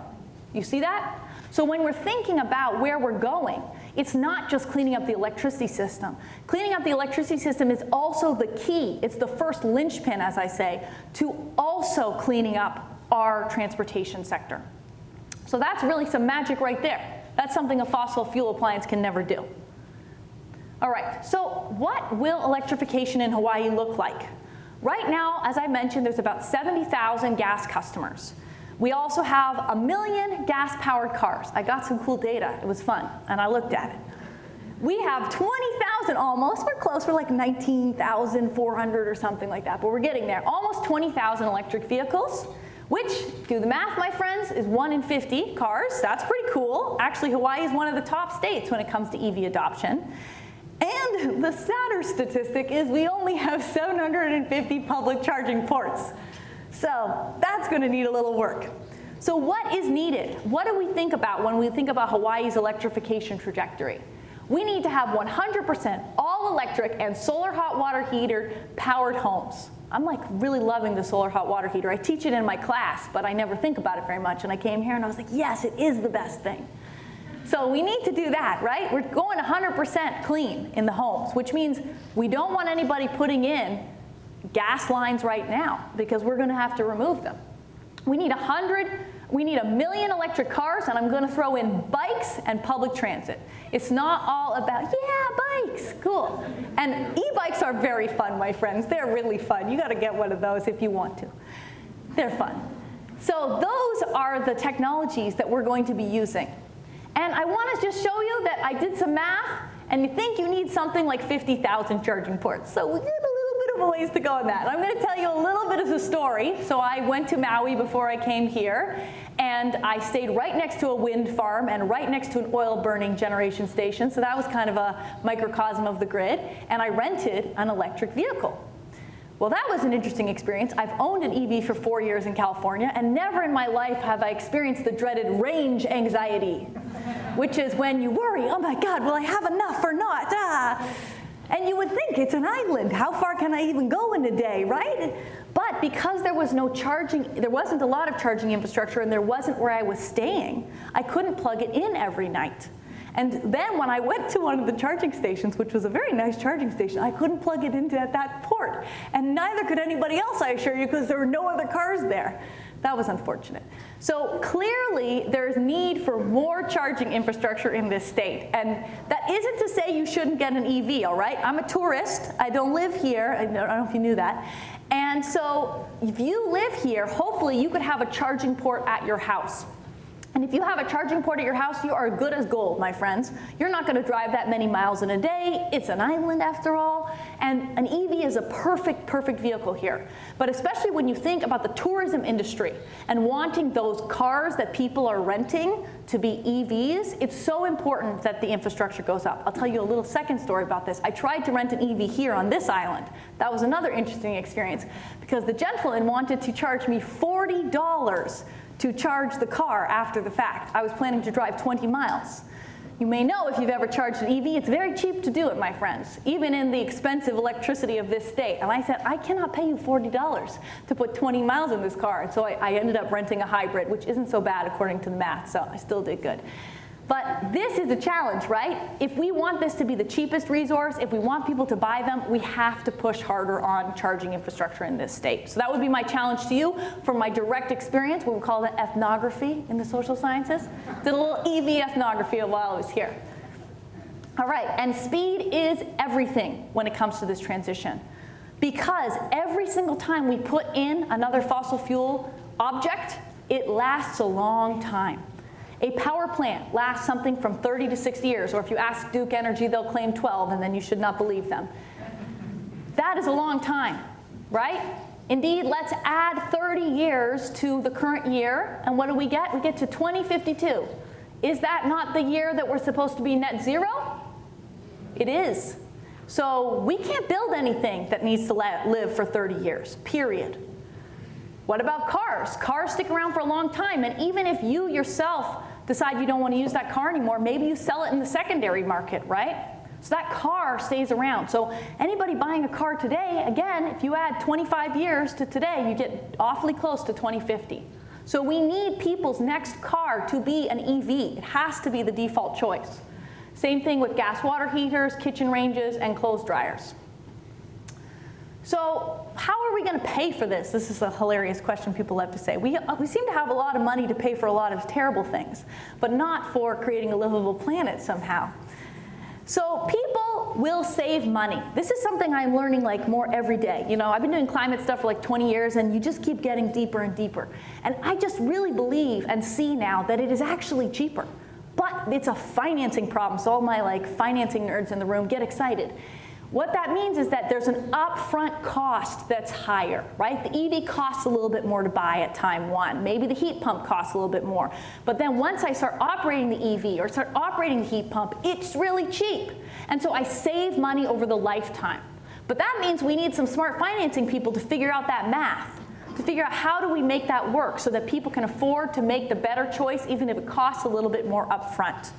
S1: You see that? So when we're thinking about where we're going, it's not just cleaning up the electricity system. Cleaning up the electricity system is also the key. It's the first linchpin, as I say, to also cleaning up our transportation sector. So that's really some magic right there. That's something a fossil fuel appliance can never do. All right, so what will electrification in Hawaii look like? Right now, as I mentioned, there's about 70,000 gas customers. We also have 1 million gas-powered cars. I got some cool data. It was fun, and I looked at it. We have 20,000 almost. We're close. We're like 19,400 or something like that, but we're getting there. Almost 20,000 electric vehicles, which, do the math, my friends, is 1 in 50 cars. That's pretty cool. Actually, Hawaii is one of the top states when it comes to EV adoption. And the sadder statistic is we only have 750 public charging ports. So that's going to need a little work. So what is needed? What do we think about when we think about Hawaii's electrification trajectory? We need to have 100% all electric and solar hot water heater powered homes. I'm like really loving the solar hot water heater. I teach it in my class, but I never think about it very much. And I came here and I was like, yes, it is the best thing. So we need to do that, right? We're going 100% clean in the homes, which means we don't want anybody putting in gas lines right now because we're going to have to remove them. We need 1 million electric cars, and I'm going to throw in bikes and public transit. It's not all about, yeah, bikes, cool. And e-bikes are very fun, my friends. They're really fun. You got to get one of those if you want to. They're fun. So those are the technologies that we're going to be using. And I want to just show you that I did some math, and you think you need something like 50,000 charging ports. So we got a little bit of a ways to go on that. I'm going to tell you a little bit of the story. So I went to Maui before I came here, and I stayed right next to a wind farm and right next to an oil-burning generation station. So that was kind of a microcosm of the grid. And I rented an electric vehicle. Well, that was an interesting experience. I've owned an EV for 4 years in California, and never in my life have I experienced the dreaded range anxiety, which is when you worry, oh my God, will I have enough or not? And you would think it's an island. How far can I even go in a day, right? But because there was no charging, there wasn't a lot of charging infrastructure, and there wasn't where I was staying, I couldn't plug it in every night. And then when I went to one of the charging stations, which was a very nice charging station, I couldn't plug it into that port. And neither could anybody else, I assure you, because there were no other cars there. That was unfortunate. So clearly, there's need for more charging infrastructure in this state. And that isn't to say you shouldn't get an EV, all right? I'm a tourist. I don't live here. I don't know if you knew that. And so if you live here, hopefully you could have a charging port at your house. And if you have a charging port at your house, you are good as gold, my friends. You're not going to drive that many miles in a day. It's an island after all. And an EV is a perfect, perfect vehicle here. But especially when you think about the tourism industry and wanting those cars that people are renting to be EVs, it's so important that the infrastructure goes up. I'll tell you a little second story about this. I tried to rent an EV here on this island. That was another interesting experience because the gentleman wanted to charge me $40 to charge the car after the fact. I was planning to drive 20 miles. You may know if you've ever charged an EV, it's very cheap to do it, my friends, even in the expensive electricity of this state. And I said, I cannot pay you $40 to put 20 miles in this car. And so I ended up renting a hybrid, which isn't so bad according to the math, so I still did good. But this is a challenge, right? If we want this to be the cheapest resource, if we want people to buy them, we have to push harder on charging infrastructure in this state. So that would be my challenge to you from my direct experience, what we call the ethnography in the social sciences. Did a little EV ethnography while I was here. All right, and speed is everything when it comes to this transition. Because every single time we put in another fossil fuel object, it lasts a long time. A power plant lasts something from 30 to 60 years, or if you ask Duke Energy, they'll claim 12, and then you should not believe them. That is a long time, right? Indeed, let's add 30 years to the current year, and what do we get? We get to 2052. Is that not the year that we're supposed to be net zero? It is. So we can't build anything that needs to live for 30 years, period. What about cars? Cars stick around for a long time, and even if you yourself decide you don't want to use that car anymore, maybe you sell it in the secondary market, right? So that car stays around. So anybody buying a car today, again, if you add 25 years to today, you get awfully close to 2050. So we need people's next car to be an EV. It has to be the default choice. Same thing with gas water heaters, kitchen ranges, and clothes dryers. So how are we going to pay for this? This is a hilarious question people love to say. We seem to have a lot of money to pay for a lot of terrible things, but not for creating a livable planet somehow. So people will save money. This is something I'm learning like more every day. You know, I've been doing climate stuff for like 20 years, and you just keep getting deeper and deeper. And I just really believe and see now that it is actually cheaper. But it's a financing problem, so all my like financing nerds in the room get excited. What that means is that there's an upfront cost that's higher, right? The EV costs a little bit more to buy at time one. Maybe the heat pump costs a little bit more. But then once I start operating the EV or start operating the heat pump, it's really cheap. And so I save money over the lifetime. But that means we need some smart financing people to figure out that math. to figure out how do we make that work so that people can afford to make the better choice, even if it costs a little bit more upfront.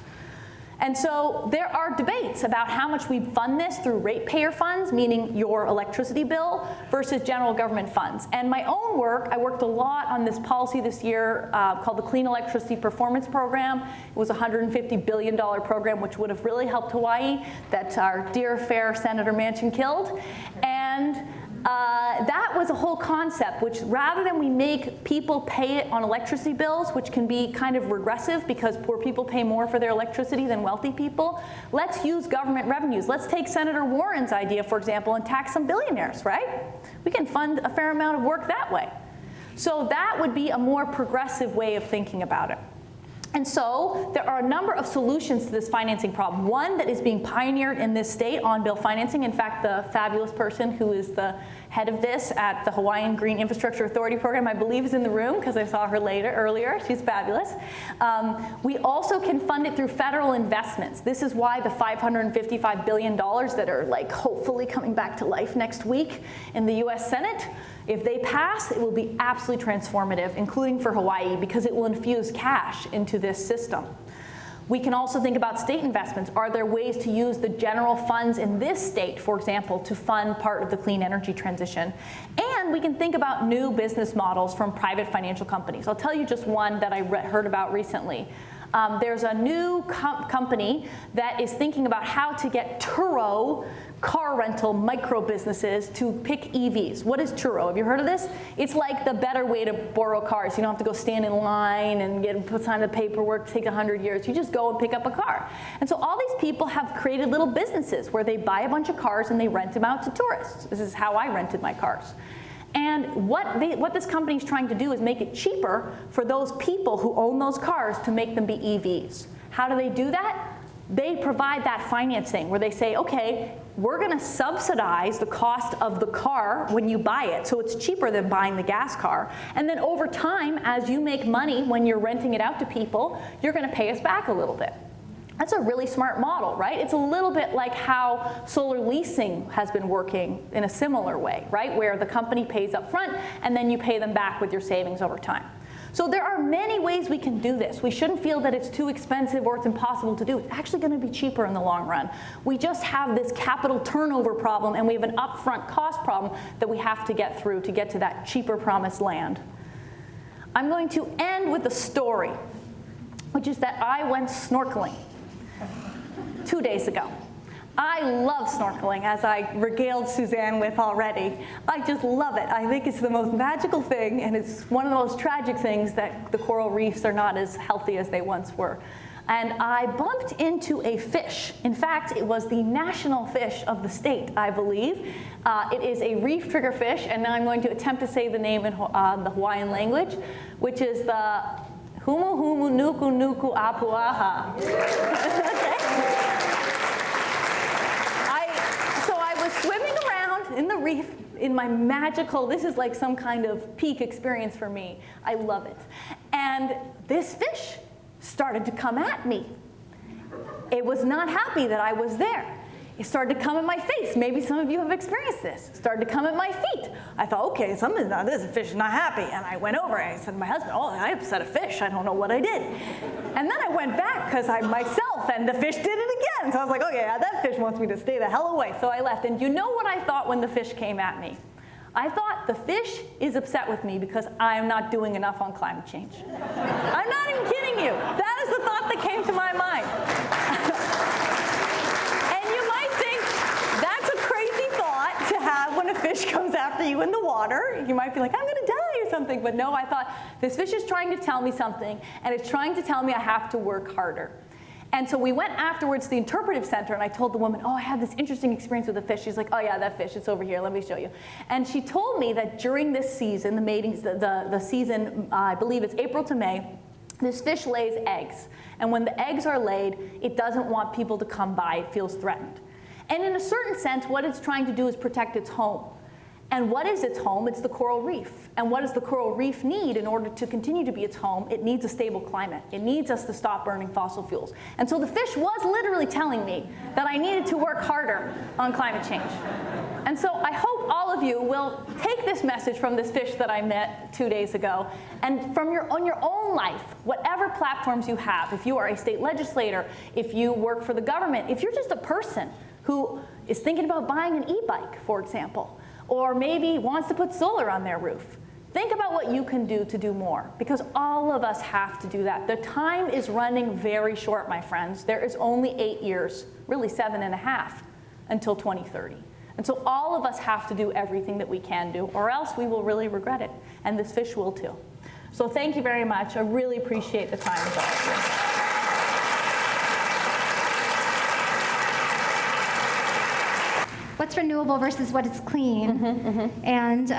S1: And so there are debates about how much we fund this through ratepayer funds, meaning your electricity bill, versus general government funds. And my own work, I worked a lot on this policy this year called the Clean Electricity Performance Program. It was a $150 billion program, which would have really helped Hawaii, that our dear, fair Senator Manchin killed. And that was a whole concept, which rather than we make people pay it on electricity bills, which can be kind of regressive because poor people pay more for their electricity than wealthy people, let's use government revenues. Let's take Senator Warren's idea, for example, and tax some billionaires, right? We can fund a fair amount of work that way. So that would be a more progressive way of thinking about it. And so there are a number of solutions to this financing problem. One that is being pioneered in this state, on-bill financing. In fact, the fabulous person who is the head of this at the Hawaiian Green Infrastructure Authority program, I believe is in the room because I saw her earlier. She's fabulous. We also can fund it through federal investments. This is why the $555 billion that are like hopefully coming back to life next week in the US Senate, if they pass, it will be absolutely transformative, including for Hawaii, because it will infuse cash into this system. We can also think about state investments. Are there ways to use the general funds in this state, for example, to fund part of the clean energy transition? And we can think about new business models from private financial companies. I'll tell you just one that I heard about recently. There's a new company that is thinking about how to get Turo car rental micro businesses to pick EVs. What is Turo? Have you heard of this? It's like the better way to borrow cars. You don't have to go stand in line and sign the paperwork, take 100 years. You just go and pick up a car. And so all these people have created little businesses where they buy a bunch of cars and they rent them out to tourists. This is how I rented my cars. And what this company is trying to do is make it cheaper for those people who own those cars to make them be EVs. How do they do that? They provide that financing where they say, okay, we're going to subsidize the cost of the car when you buy it, so it's cheaper than buying the gas car. And then over time, as you make money when you're renting it out to people, you're going to pay us back a little bit. That's a really smart model, right? It's a little bit like how solar leasing has been working in a similar way, right? Where the company pays up front and then you pay them back with your savings over time. So there are many ways we can do this. We shouldn't feel that it's too expensive or it's impossible to do. It's actually going to be cheaper in the long run. We just have this capital turnover problem and we have an upfront cost problem that we have to get through to get to that cheaper promised land. I'm going to end with a story, which is that I went snorkeling 2 days ago. I love snorkeling, as I regaled Suzanne with already. I just love it. I think it's the most magical thing, and it's one of the most tragic things that the coral reefs are not as healthy as they once were. And I bumped into a fish. In fact, it was the national fish of the state, I believe. It is a reef triggerfish, and now I'm going to attempt to say the name in the Hawaiian language, which is the Humu Humu Nuku Nuku Apuaha. Okay. Swimming around in the reef in my magical, this is like some kind of peak experience for me. I love it. And this fish started to come at me. It was not happy that I was there. It started to come at my face. Maybe some of you have experienced this. It started to come at my feet. I thought, okay, something's not, this fish is not happy. And I went over and I said to my husband, oh, I upset a fish. I don't know what I did. And then I went back because I myself, and the fish did it again. So I was like, okay, yeah, that fish wants me to stay the hell away. So I left. And you know what I thought when the fish came at me? I thought the fish is upset with me because I am not doing enough on climate change. I'm not even kidding you. That is the thought that came to my mind. When a fish comes after you in the water, you might be like, I'm going to die or something. But no, I thought, this fish is trying to tell me something, and it's trying to tell me I have to work harder. And so we went afterwards to the interpretive center, and I told the woman, oh, I had this interesting experience with a fish. She's like, oh, yeah, that fish, it's over here. Let me show you. And she told me that during this season, the mating, the season, I believe it's April to May, this fish lays eggs. And when the eggs are laid, it doesn't want people to come by. It feels threatened. And in a certain sense, what it's trying to do is protect its home. And what is its home? It's the coral reef. And what does the coral reef need in order to continue to be its home? It needs a stable climate. It needs us to stop burning fossil fuels. And so the fish was literally telling me that I needed to work harder on climate change. And so I hope hope all of you will take this message from this fish that I met 2 days ago, and from your own life, whatever platforms you have, if you are a state legislator, if you work for the government, if you're just a person who is thinking about buying an e-bike, for example, or maybe wants to put solar on their roof, think about what you can do to do more, because all of us have to do that. The time is running very short, my friends. There is only 8 years, really 7.5, until 2030. And so all of us have to do everything that we can do, or else we will really regret it, and this fish will too. So thank you very much. I really appreciate the time with all of you.
S4: What's renewable versus what is clean, and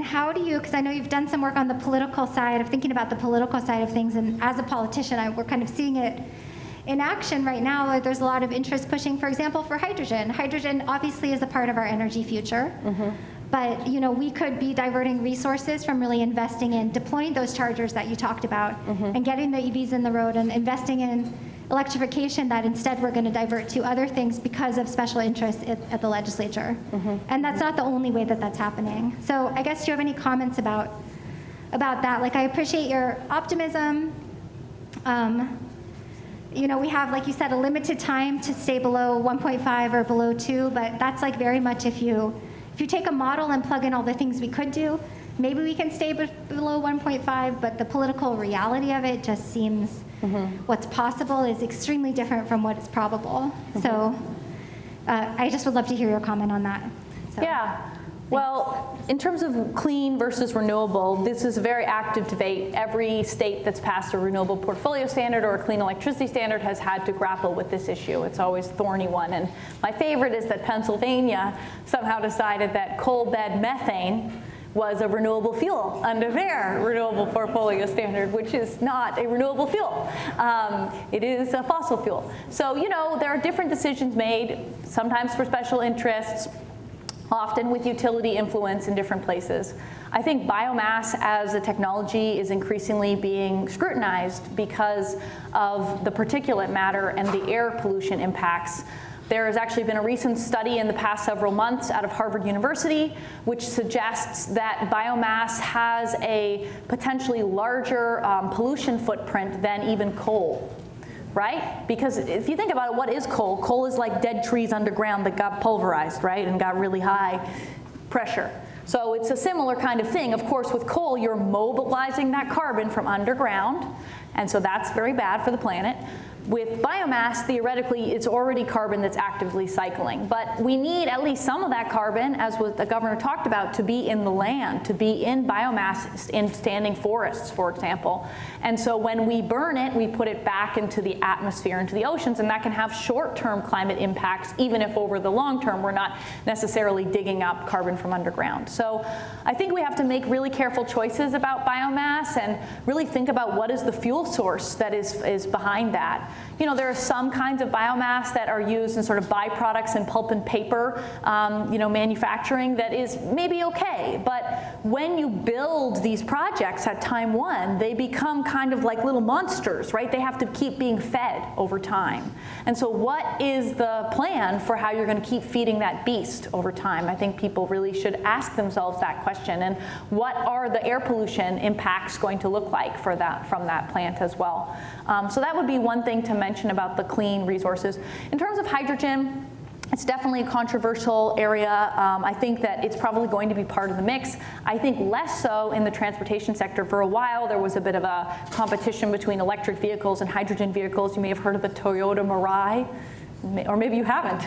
S4: how do you, because I know you've done some work on the political side of thinking about the political side of things, and as a politician, we're kind of seeing it in action right now. There's a lot of interest pushing, for example, for hydrogen. Hydrogen obviously is a part of our energy future, but we could be diverting resources from really investing in deploying those chargers that you talked about, and getting the EVs in the road, and investing in electrification that instead we're going to divert to other things because of special interests at the legislature. And that's not the only way that that's happening. So I guess, do you have any comments about that? Like, I appreciate your optimism. We have, like you said, a limited time to stay below 1.5 or below 2, but that's like very much if you take a model and plug in all the things we could do, maybe we can stay below 1.5, but the political reality of it just seems what's possible is extremely different from what is probable. So I just would love to hear your comment on that. So,
S1: yeah. Well, in terms of clean versus renewable, this is a very active debate. Every state that's passed a renewable portfolio standard or a clean electricity standard has had to grapple with this issue. It's always a thorny one. And my favorite is that Pennsylvania somehow decided that coal bed methane was a renewable fuel under their renewable portfolio standard, which is not a renewable fuel. It is a fossil fuel. So, there are different decisions made, sometimes for special interests, often with utility influence in different places. I think biomass as a technology is increasingly being scrutinized because of the particulate matter and the air pollution impacts. There has actually been a recent study in the past several months out of Harvard University, which suggests that biomass has a potentially larger pollution footprint than even coal, right? Because if you think about it, what is coal? Coal is like dead trees underground that got pulverized, right, and got really high pressure. So it's a similar kind of thing. Of course, with coal, you're mobilizing that carbon from underground, and so that's very bad for the planet. With biomass, theoretically, it's already carbon that's actively cycling. But we need at least some of that carbon, as what the governor talked about, to be in the land, to be in biomass in standing forests, for example. And so when we burn it, we put it back into the atmosphere, into the oceans, and that can have short-term climate impacts, even if over the long term we're not necessarily digging up carbon from underground. So I think we have to make really careful choices about biomass and really think about what is the fuel source that is behind that. There are some kinds of biomass that are used in sort of byproducts in pulp and paper, manufacturing that is maybe okay. But when you build these projects at time one, they become kind of like little monsters, right? They have to keep being fed over time. And so what is the plan for how you're going to keep feeding that beast over time? I think people really should ask themselves that question. And what are the air pollution impacts going to look like from that plant as well? So that would be one thing to mention about the clean resources. In terms of hydrogen, it's definitely a controversial area. I think that it's probably going to be part of the mix. I think less so in the transportation sector. For a while, there was a bit of a competition between electric vehicles and hydrogen vehicles. You may have heard of the Toyota Mirai, or maybe you haven't.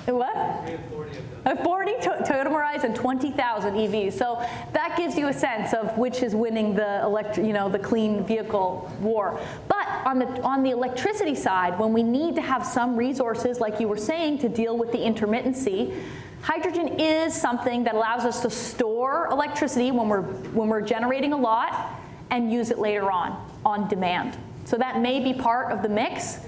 S1: What? We have 40 of them. 40 Toyota Mirais and 20,000 EVs. So that gives you a sense of which is winning the the clean vehicle war. But on the electricity side, when we need to have some resources, like you were saying, to deal with the intermittency, hydrogen is something that allows us to store electricity when we're generating a lot and use it later on demand. So that may be part of the mix.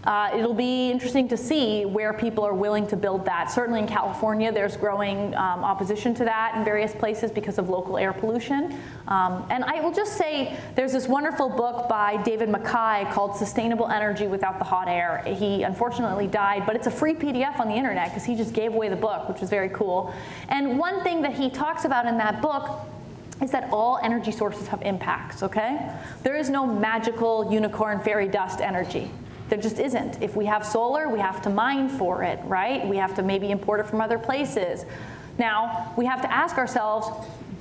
S1: It'll be interesting to see where people are willing to build that. Certainly in California, there's growing opposition to that in various places because of local air pollution. And I will just say, there's this wonderful book by David Mackay called Sustainable Energy Without the Hot Air. He unfortunately died, but it's a free PDF on the internet because he just gave away the book, which was very cool. And one thing that he talks about in that book is that all energy sources have impacts, okay? There is no magical unicorn fairy dust energy. There just isn't. If we have solar, we have to mine for it, right? We have to maybe import it from other places. Now, we have to ask ourselves,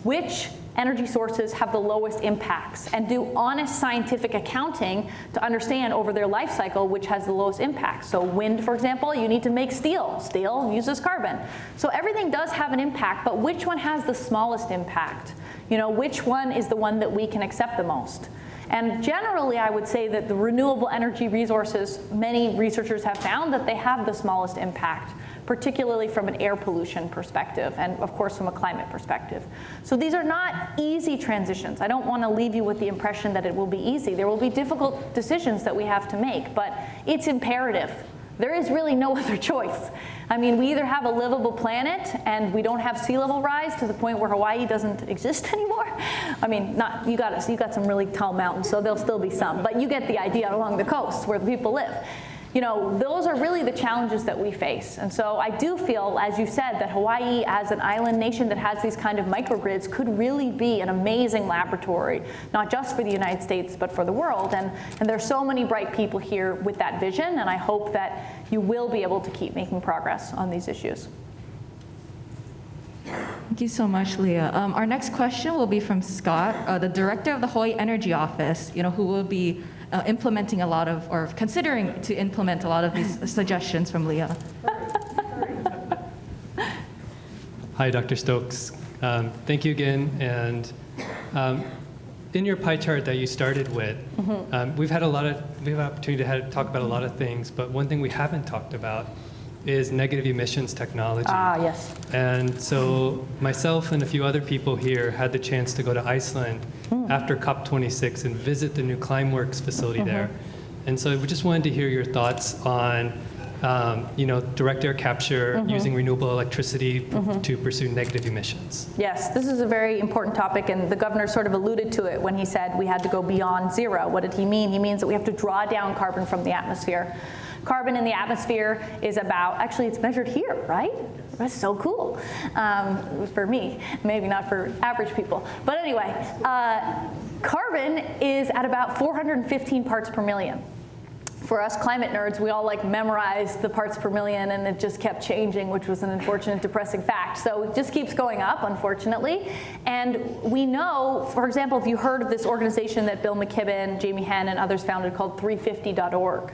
S1: which energy sources have the lowest impacts, and do honest scientific accounting to understand over their life cycle which has the lowest impact. So wind, for example, you need to make steel. Steel uses carbon. So everything does have an impact, but which one has the smallest impact? You know, which one is the one that we can accept the most? And generally, I would say that the renewable energy resources, many researchers have found that they have the smallest impact, particularly from an air pollution perspective and, of course, from a climate perspective. So these are not easy transitions. I don't want to leave you with the impression that it will be easy. There will be difficult decisions that we have to make, but it's imperative. There is really no other choice. I mean, we either have a livable planet and we don't have sea level rise to the point where Hawaii doesn't exist anymore. I mean, you got some really tall mountains, so there'll still be some, but you get the idea along the coast where the people live. You know, those are really the challenges that we face. And so I do feel, as you said, that Hawaii as an island nation that has these kind of microgrids could really be an amazing laboratory, not just for the United States, but for the world. And there's so many bright people here with that vision, and I hope that you will be able to keep making progress on these issues.
S5: Thank you so much, Leah. Our next question will be from Scott, the director of the Hawaii Energy Office, who will be implementing a lot of, or considering to implement a lot of these suggestions from Leah.
S6: Hi, Dr. Stokes. Thank you again. And in your pie chart that you started with, we have an opportunity to talk about a lot of things, but one thing we haven't talked about is negative emissions technology.
S1: Ah, yes.
S6: And so myself and a few other people here had the chance to go to Iceland after COP26 and visit the new Climeworks facility there. And so we just wanted to hear your thoughts on direct air capture, using renewable electricity to pursue negative emissions.
S1: Yes, this is a very important topic, and the governor sort of alluded to it when he said we had to go beyond zero. What did he mean? He means that we have to draw down carbon from the atmosphere. Carbon in the atmosphere is about, actually it's measured here, right? That's so cool for me, maybe not for average people. But anyway, carbon is at about 415 parts per million. For us climate nerds, we all memorize the parts per million, and it just kept changing, which was an unfortunate, depressing fact. So it just keeps going up, unfortunately. And we know, for example, if you heard of this organization that Bill McKibben, Jamie Henn, and others founded called 350.org.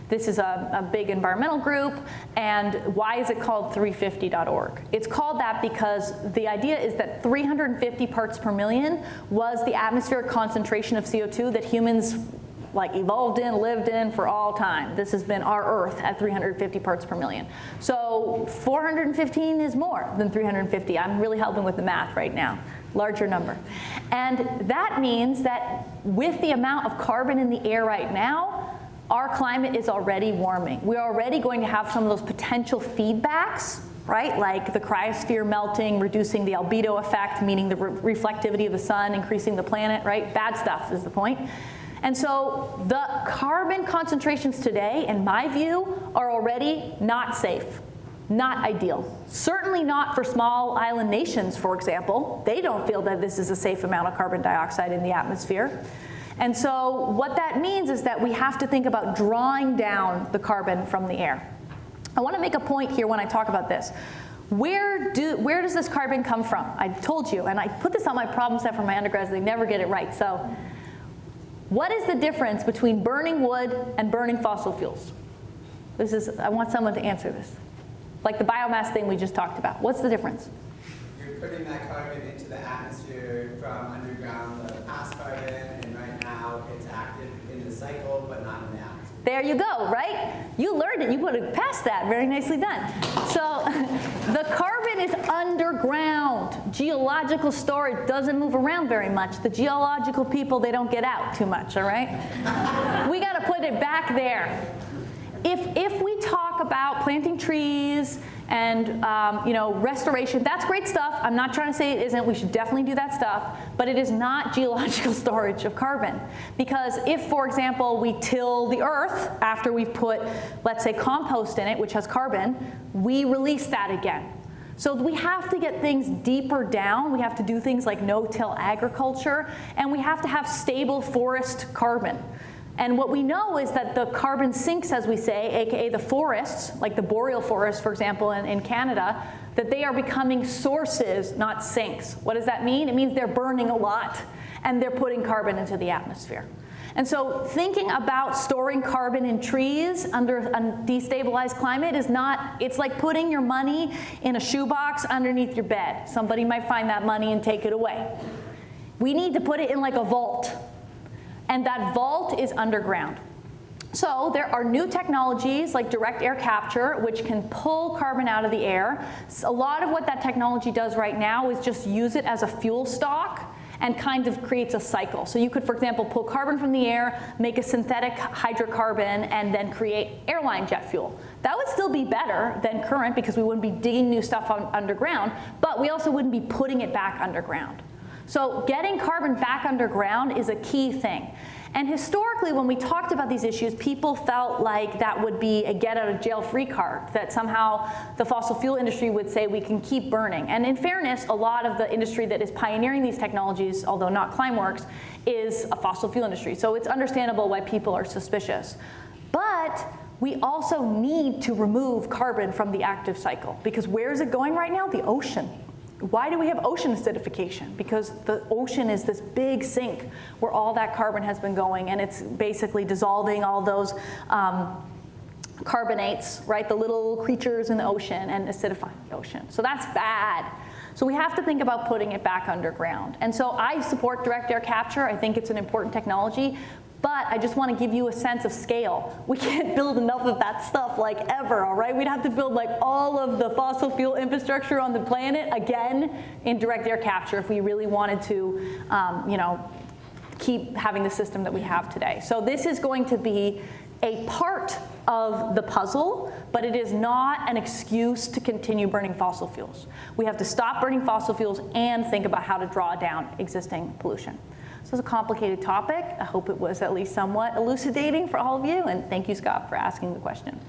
S1: This is a big environmental group, and why is it called 350.org? It's called that because the idea is that 350 parts per million was the atmospheric concentration of CO2 that humans evolved in, lived in for all time. This has been our Earth at 350 parts per million. So 415 is more than 350. I'm really helping with the math right now. Larger number. And that means that with the amount of carbon in the air right now, our climate is already warming. We're already going to have some of those potential feedbacks, right? Like the cryosphere melting, reducing the albedo effect, meaning the reflectivity of the sun, increasing the planet, right? Bad stuff is the point. And so the carbon concentrations today, in my view, are already not safe, not ideal. Certainly not for small island nations, for example. They don't feel that this is a safe amount of carbon dioxide in the atmosphere. And so what that means is that we have to think about drawing down the carbon from the air. I want to make a point here when I talk about this. Where does this carbon come from? I told you, and I put this on my problem set for my undergrads, they never get it right. So what is the difference between burning wood and burning fossil fuels? I want someone to answer this. Like the biomass thing we just talked about. What's the difference?
S7: You're putting that carbon into the atmosphere from underground, the past carbon, and right now it's active in the cycle, but not in the atmosphere.
S1: There you go, right? You learned it. You put it past that. Very nicely done. So the carbon is underground. Geological storage doesn't move around very much. The geological people, they don't get out too much, all right? We got to put it back there. if we talk about planting trees and restoration, that's great stuff. I'm not trying to say it isn't. We should definitely do that stuff, but it is not geological storage of carbon. Because if, for example, we till the earth after we've put, let's say, compost in it, which has carbon, we release that again. So we have to get things deeper down. We have to do things like no-till agriculture, and we have to have stable forest carbon. And what we know is that the carbon sinks, as we say, aka the forests, like the boreal forest, for example, in Canada, that they are becoming sources, not sinks. What does that mean? It means they're burning a lot, and they're putting carbon into the atmosphere. And so thinking about storing carbon in trees under a destabilized climate is not, it's like putting your money in a shoebox underneath your bed. Somebody might find that money and take it away. We need to put it in like a vault. And that vault is underground. So there are new technologies like direct air capture, which can pull carbon out of the air. So a lot of what that technology does right now is just use it as a fuel stock and kind of creates a cycle. So you could, for example, pull carbon from the air, make a synthetic hydrocarbon, and then create airline jet fuel. That would still be better than current because we wouldn't be digging new stuff underground, but we also wouldn't be putting it back underground. So getting carbon back underground is a key thing. And historically, when we talked about these issues, people felt like that would be a get-out-of-jail-free card, that somehow the fossil fuel industry would say we can keep burning. And in fairness, a lot of the industry that is pioneering these technologies, although not Climeworks, is a fossil fuel industry. So it's understandable why people are suspicious. But we also need to remove carbon from the active cycle, because where is it going right now? The ocean. Why do we have ocean acidification? Because the ocean is this big sink where all that carbon has been going, and it's basically dissolving all those carbonates, right? The little creatures in the ocean and acidifying the ocean. So that's bad. So we have to think about putting it back underground. And so I support direct air capture. I think it's an important technology. But I just want to give you a sense of scale. We can't build enough of that stuff like ever, all right? We'd have to build like all of the fossil fuel infrastructure on the planet again in direct air capture if we really wanted to, keep having the system that we have today. So this is going to be a part of the puzzle, but it is not an excuse to continue burning fossil fuels. We have to stop burning fossil fuels and think about how to draw down existing pollution. So it's a complicated topic. I hope it was at least somewhat elucidating for all of you, and thank you, Scott, for asking the question.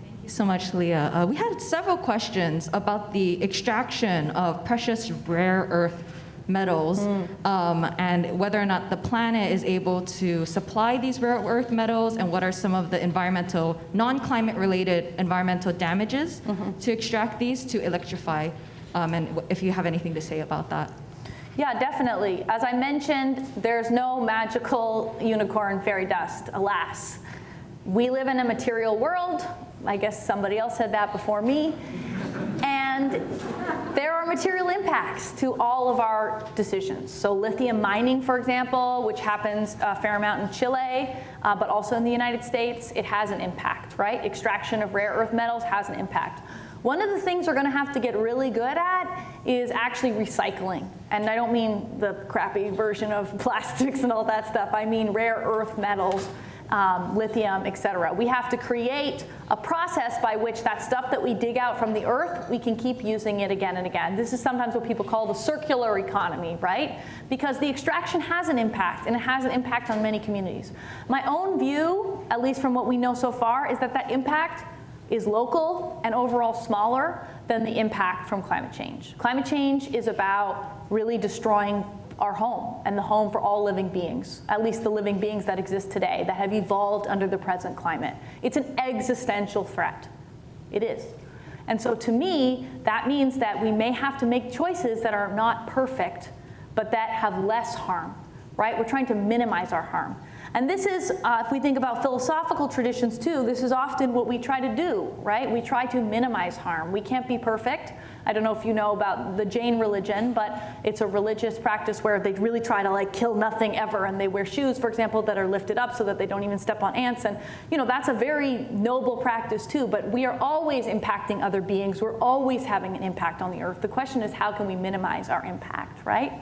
S5: Thank you so much, Leah. We had several questions about the extraction of precious rare earth metals and whether or not the planet is able to supply these rare earth metals, and what are some of the environmental, non-climate related environmental damages to extract these to electrify, and if you have anything to say about that.
S1: Yeah, definitely. As I mentioned, there's no magical unicorn fairy dust, alas. We live in a material world. I guess somebody else said that before me. And there are material impacts to all of our decisions. So lithium mining, for example, which happens a fair amount in Chile, but also in the United States, it has an impact, right? Extraction of rare earth metals has an impact. One of the things we're going to have to get really good at is actually recycling. And I don't mean the crappy version of plastics and all that stuff. I mean rare earth metals, lithium, et cetera. We have to create a process by which that stuff that we dig out from the earth, we can keep using it again and again. This is sometimes what people call the circular economy, right? Because the extraction has an impact, and it has an impact on many communities. My own view, at least from what we know so far, is that that impact is local and overall smaller than the impact from climate change. Climate change is about really destroying our home and the home for all living beings, at least the living beings that exist today, that have evolved under the present climate. It's an existential threat. It is. And so to me, that means that we may have to make choices that are not perfect, but that have less harm, right? We're trying to minimize our harm. And this is, if we think about philosophical traditions too, this is often what we try to do, right? We try to minimize harm. We can't be perfect. I don't know if you know about the Jain religion, but it's a religious practice where they really try to like kill nothing ever, and they wear shoes, for example, that are lifted up so that they don't even step on ants. And that's a very noble practice too, but we are always impacting other beings. We're always having an impact on the earth. The question is, how can we minimize our impact, right?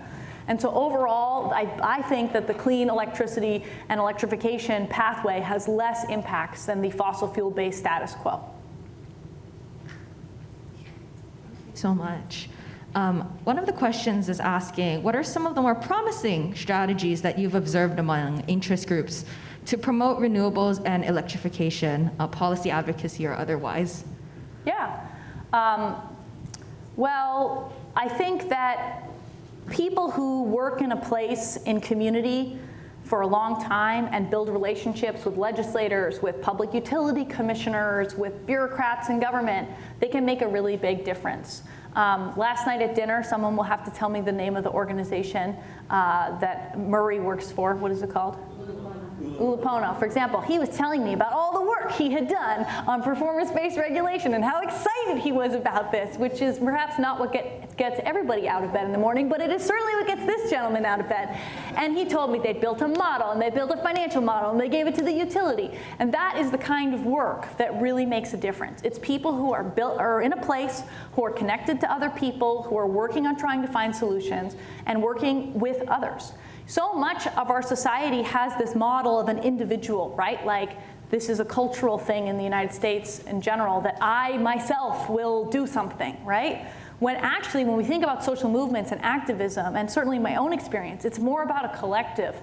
S1: And so overall, I think that the clean electricity and electrification pathway has less impacts than the fossil fuel-based status quo.
S5: So much. One of the questions is asking, what are some of the more promising strategies that you've observed among interest groups to promote renewables and electrification, policy advocacy or otherwise?
S1: Yeah. Well, I think that people who work in a place in community for a long time and build relationships with legislators, with public utility commissioners, with bureaucrats in government, they can make a really big difference. Last night at dinner, someone will have to tell me the name of the organization that Murray works for. What is it called? Ulupono, for example. He was telling me about all the work he had done on performance-based regulation and how excited he was about this, which is perhaps not what gets everybody out of bed in the morning, but it is certainly what gets this gentleman out of bed. And he told me they'd built a model, and they built a financial model, and they gave it to the utility. And that is the kind of work that really makes a difference. It's people who are in a place, who are connected to other people, who are working on trying to find solutions, and working with others. So much of our society has this model of an individual, right? Like, this is a cultural thing in the United States in general, that I myself will do something, right? When actually, when we think about social movements and activism, and certainly my own experience, it's more about a collective.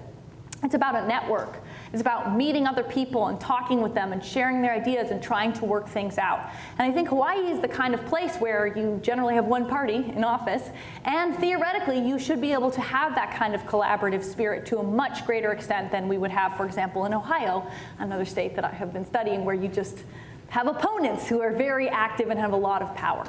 S1: It's about a network. It's about meeting other people and talking with them and sharing their ideas and trying to work things out. And I think Hawaii is the kind of place where you generally have one party in office, and theoretically you should be able to have that kind of collaborative spirit to a much greater extent than we would have, for example, in Ohio, another state that I have been studying, where you just have opponents who are very active and have a lot of power.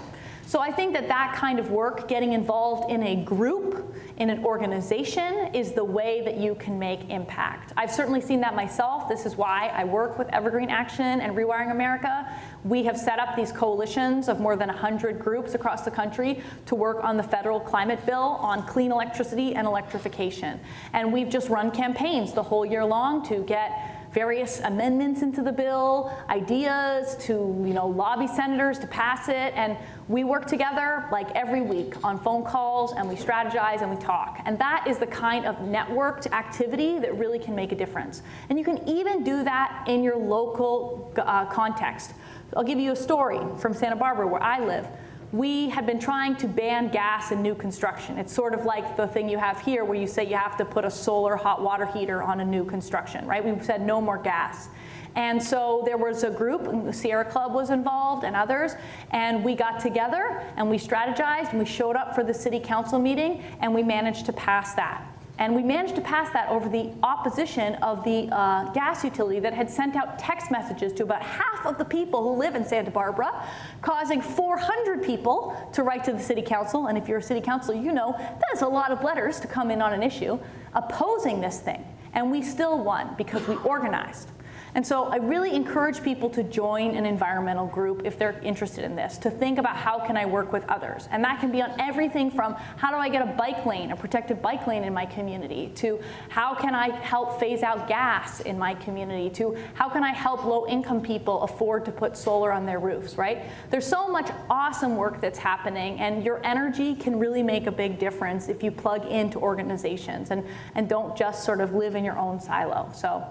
S1: So I think that that kind of work, getting involved in a group, in an organization, is the way that you can make impact. I've certainly seen that myself. This is why I work with Evergreen Action and Rewiring America. We have set up these coalitions of more than 100 groups across the country to work on the federal climate bill on clean electricity and electrification. And we've just run campaigns the whole year long to get various amendments into the bill, ideas to lobby senators to pass it, and we work together like every week on phone calls, and we strategize and we talk. And that is the kind of networked activity that really can make a difference. And you can even do that in your local context. I'll give you a story from Santa Barbara, where I live. We had been trying to ban gas in new construction. It's sort of like the thing you have here where you say you have to put a solar hot water heater on a new construction, right? We said no more gas. And so there was a group, and the Sierra Club was involved and others, and we got together and we strategized and we showed up for the city council meeting and we managed to pass that. And we managed to pass that over the opposition of the gas utility that had sent out text messages to about half of the people who live in Santa Barbara, causing 400 people to write to the city council. And if you're a city councilor, you know that is a lot of letters to come in on an issue opposing this thing. And we still won because we organized. And so I really encourage people to join an environmental group if they're interested in this, to think about how can I work with others. And that can be on everything from how do I get a bike lane, a protected bike lane in my community, to how can I help phase out gas in my community, to how can I help low-income people afford to put solar on their roofs, right? There's so much awesome work that's happening, and your energy can really make a big difference if you plug into organizations and don't just sort of live in your own silo. So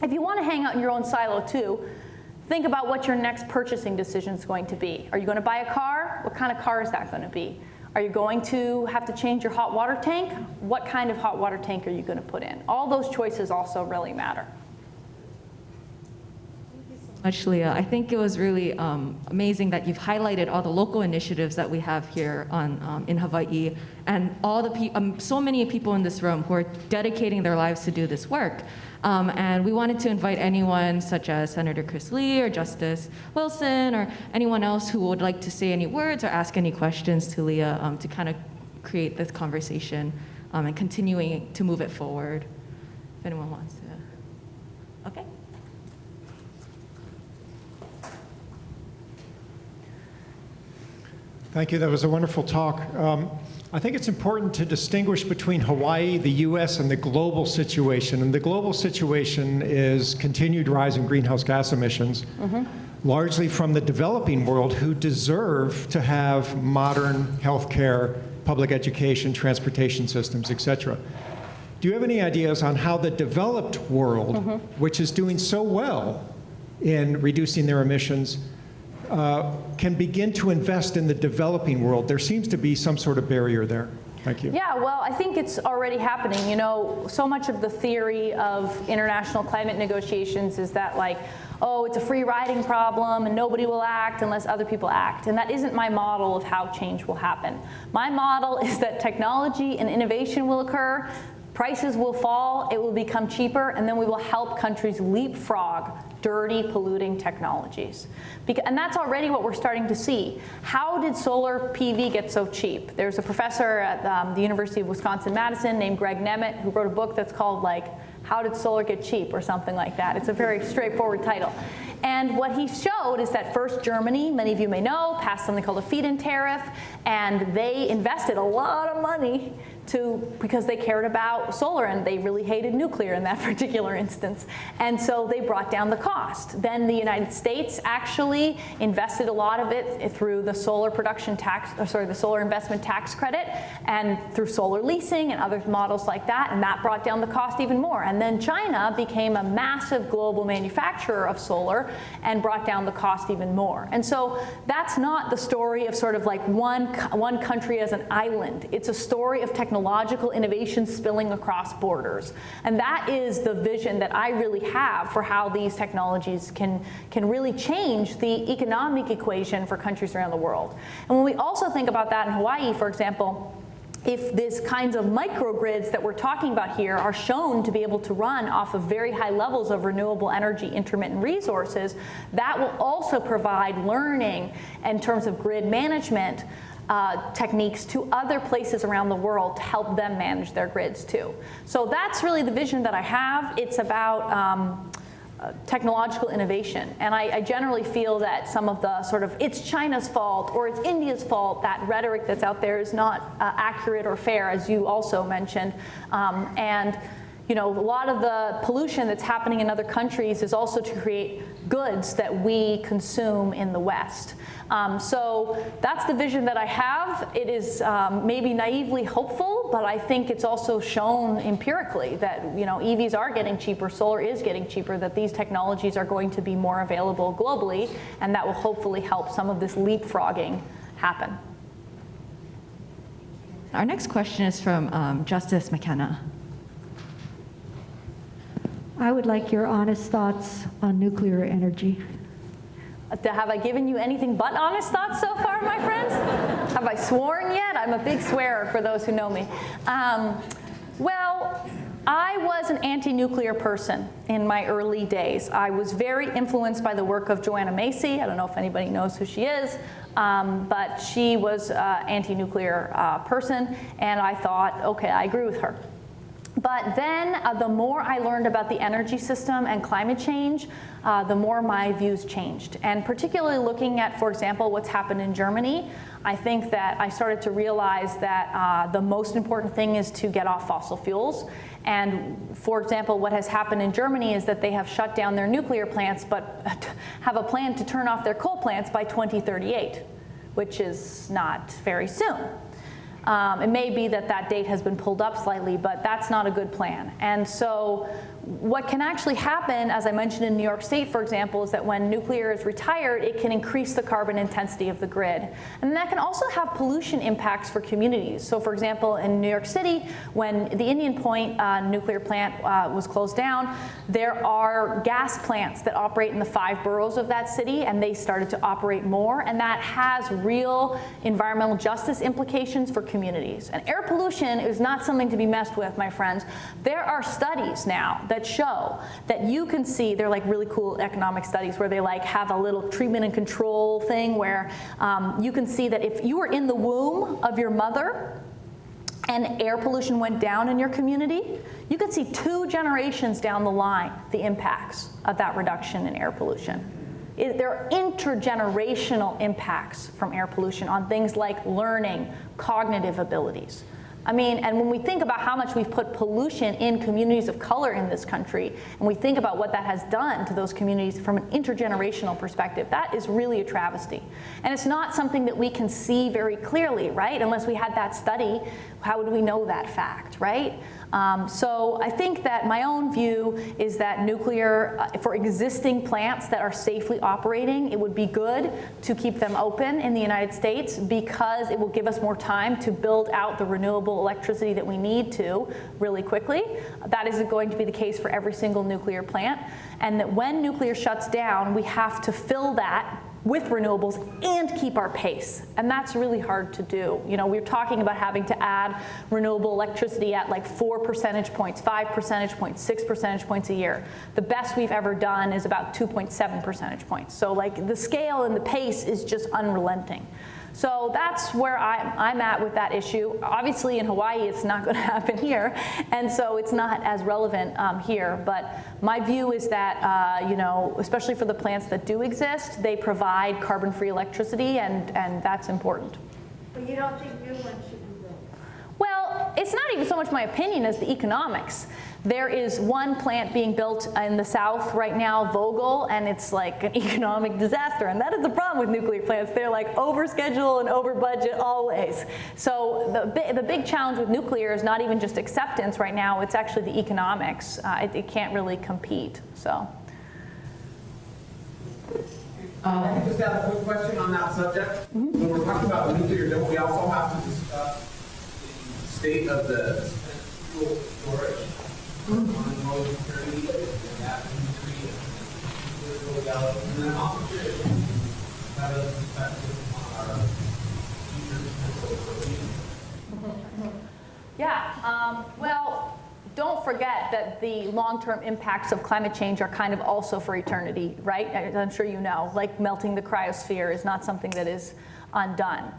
S1: if you want to hang out in your own silo too, think about what your next purchasing decision is going to be. Are you going to buy a car? What kind of car is that going to be? Are you going to have to change your hot water tank? What kind of hot water tank are you going to put in? All those choices also really matter.
S5: Much, Leah. I think it was really amazing that you've highlighted all the local initiatives that we have here in Hawaii, and all the so many people in this room who are dedicating their lives to do this work. And we wanted to invite anyone such as Senator Chris Lee or Justice Wilson or anyone else who would like to say any words or ask any questions to Leah to kind of create this conversation and continuing to move it forward. If anyone wants to. Okay.
S8: Thank you. That was a wonderful talk. I think it's important to distinguish between Hawaii, the U.S., and the global situation. And the global situation is continued rise in greenhouse gas emissions, largely from the developing world, who deserve to have modern health care public education, transportation systems, et cetera. Do you have any ideas on how the developed world, which is doing so well in reducing their emissions, can begin to invest in the developing world? There seems to be some sort of barrier there. Thank you.
S1: Yeah, well, I think it's already happening. You know, so much of the theory of international climate negotiations is that, like, oh, it's a free riding problem and nobody will act unless other people act. And that isn't my model of how change will happen. My model is that technology and innovation will occur, prices will fall, it will become cheaper, and then we will help countries leapfrog dirty, polluting technologies. And that's already what we're starting to see. How did solar PV get so cheap? There's a professor at the University of Wisconsin-Madison named Greg Nemeth who wrote a book that's called, like, How Did Solar Get Cheap, or something like that. It's a very straightforward title. And what he showed is that first Germany, many of you may know, passed something called a feed-in tariff, and they invested a lot of money because they cared about solar and they really hated nuclear in that particular instance. And so they brought down the cost. Then the United States actually invested a lot of it through the solar production tax, the solar investment tax credit, and through solar leasing and other models like that, and that brought down the cost even more. And then China became a massive global manufacturer of solar and brought down the cost even more. And so that's not the story of sort of like one country as an island. It's a story of technological innovation spilling across borders. And that is the vision that I really have for how these technologies can really change the economic equation for countries around the world. And when we also think about that in Hawaii, for example, if these kinds of microgrids that we're talking about here are shown to be able to run off of very high levels of renewable energy intermittent resources, that will also provide learning in terms of grid management techniques to other places around the world to help them manage their grids too. So that's really the vision that I have. It's about technological innovation. And I generally feel that some of the sort of it's China's fault or it's India's fault, that rhetoric that's out there is not accurate or fair, as you also mentioned. And you know, a lot of the pollution that's happening in other countries is also to create goods that we consume in the West. So that's the vision that I have. It is maybe naively hopeful, but I think it's also shown empirically that, you know, EVs are getting cheaper, solar is getting cheaper, that these technologies are going to be more available globally, and that will hopefully help some of this leapfrogging happen.
S5: Our next question is from Justice McKenna.
S9: I would like your honest thoughts on nuclear energy.
S1: Have I given you anything but honest thoughts so far, my friends? Have I sworn yet? I'm a big swearer for those who know me. Well, I was an anti-nuclear person in my early days. I was very influenced by the work of Joanna Macy. I don't know if anybody knows who she is, but she was an anti-nuclear person, and I thought, okay, I agree with her. But then the more I learned about the energy system and climate change, the more my views changed. And particularly looking at, for example, what's happened in Germany, I think that I started to realize that the most important thing is to get off fossil fuels. And for example, what has happened in Germany is that they have shut down their nuclear plants, but have a plan to turn off their coal plants by 2038, which is not very soon. It may be that that date has been pulled up slightly, but that's not a good plan. And so what can actually happen, as I mentioned in New York State, for example, is that when nuclear is retired, it can increase the carbon intensity of the grid. And that can also have pollution impacts for communities. So for example, in New York City, when the Indian Point nuclear plant was closed down, there are gas plants that operate in the 5 boroughs of that city, and they started to operate more, and that has real environmental justice implications for communities. And air pollution is not something to be messed with, my friends. There are studies now that show that you can see, they're like really cool economic studies where they like have a little treatment and control thing where you can see that if you were in the womb of your mother and air pollution went down in your community, you could see 2 generations down the line the impacts of that reduction in air pollution. There are intergenerational impacts from air pollution on things like learning, cognitive abilities. I mean, and when we think about how much we've put pollution in communities of color in this country, and we think about what that has done to those communities from an intergenerational perspective, that is really a travesty. And it's not something that we can see very clearly, right? Unless we had that study, how would we know that fact, right? So I think that my own view is that nuclear, for existing plants that are safely operating, it would be good to keep them open in the United States because it will give us more time to build out the renewable electricity that we need to really quickly. That isn't going to be the case for every single nuclear plant. And that when nuclear shuts down, we have to fill that with renewables and keep our pace. And that's really hard to do. You know, we're talking about having to add renewable electricity at like 4 percentage points, 5 percentage points, 6 percentage points a year. The best we've ever done is about 2.7 percentage points. So like the scale and the pace is just unrelenting. So that's where I'm at with that issue. Obviously in Hawaii it's not going to happen here, and so it's not as relevant here. But my view is that, you know, especially for the plants that do exist, they provide carbon-free electricity, and that's important.
S9: But you don't think new ones should be built?
S1: Well, it's not even so much my opinion as the economics. There is one plant being built in the south right now, Vogel, and it's like an economic disaster. And that is the problem with nuclear plants. They're like over schedule and over budget always. So the big challenge with nuclear is not even just acceptance right now, it's actually the economics. It can't really compete, so.
S10: I just have a quick question on that subject. When we're talking about nuclear, don't we also have to discuss the state of the fuel storage? Ongoing security, and that industry, and then also curious, that is perspective on our future potential.
S1: Yeah, well, don't forget that the long-term impacts of climate change are kind of also for eternity, right? I'm sure you know, like melting the cryosphere is not something that is undone.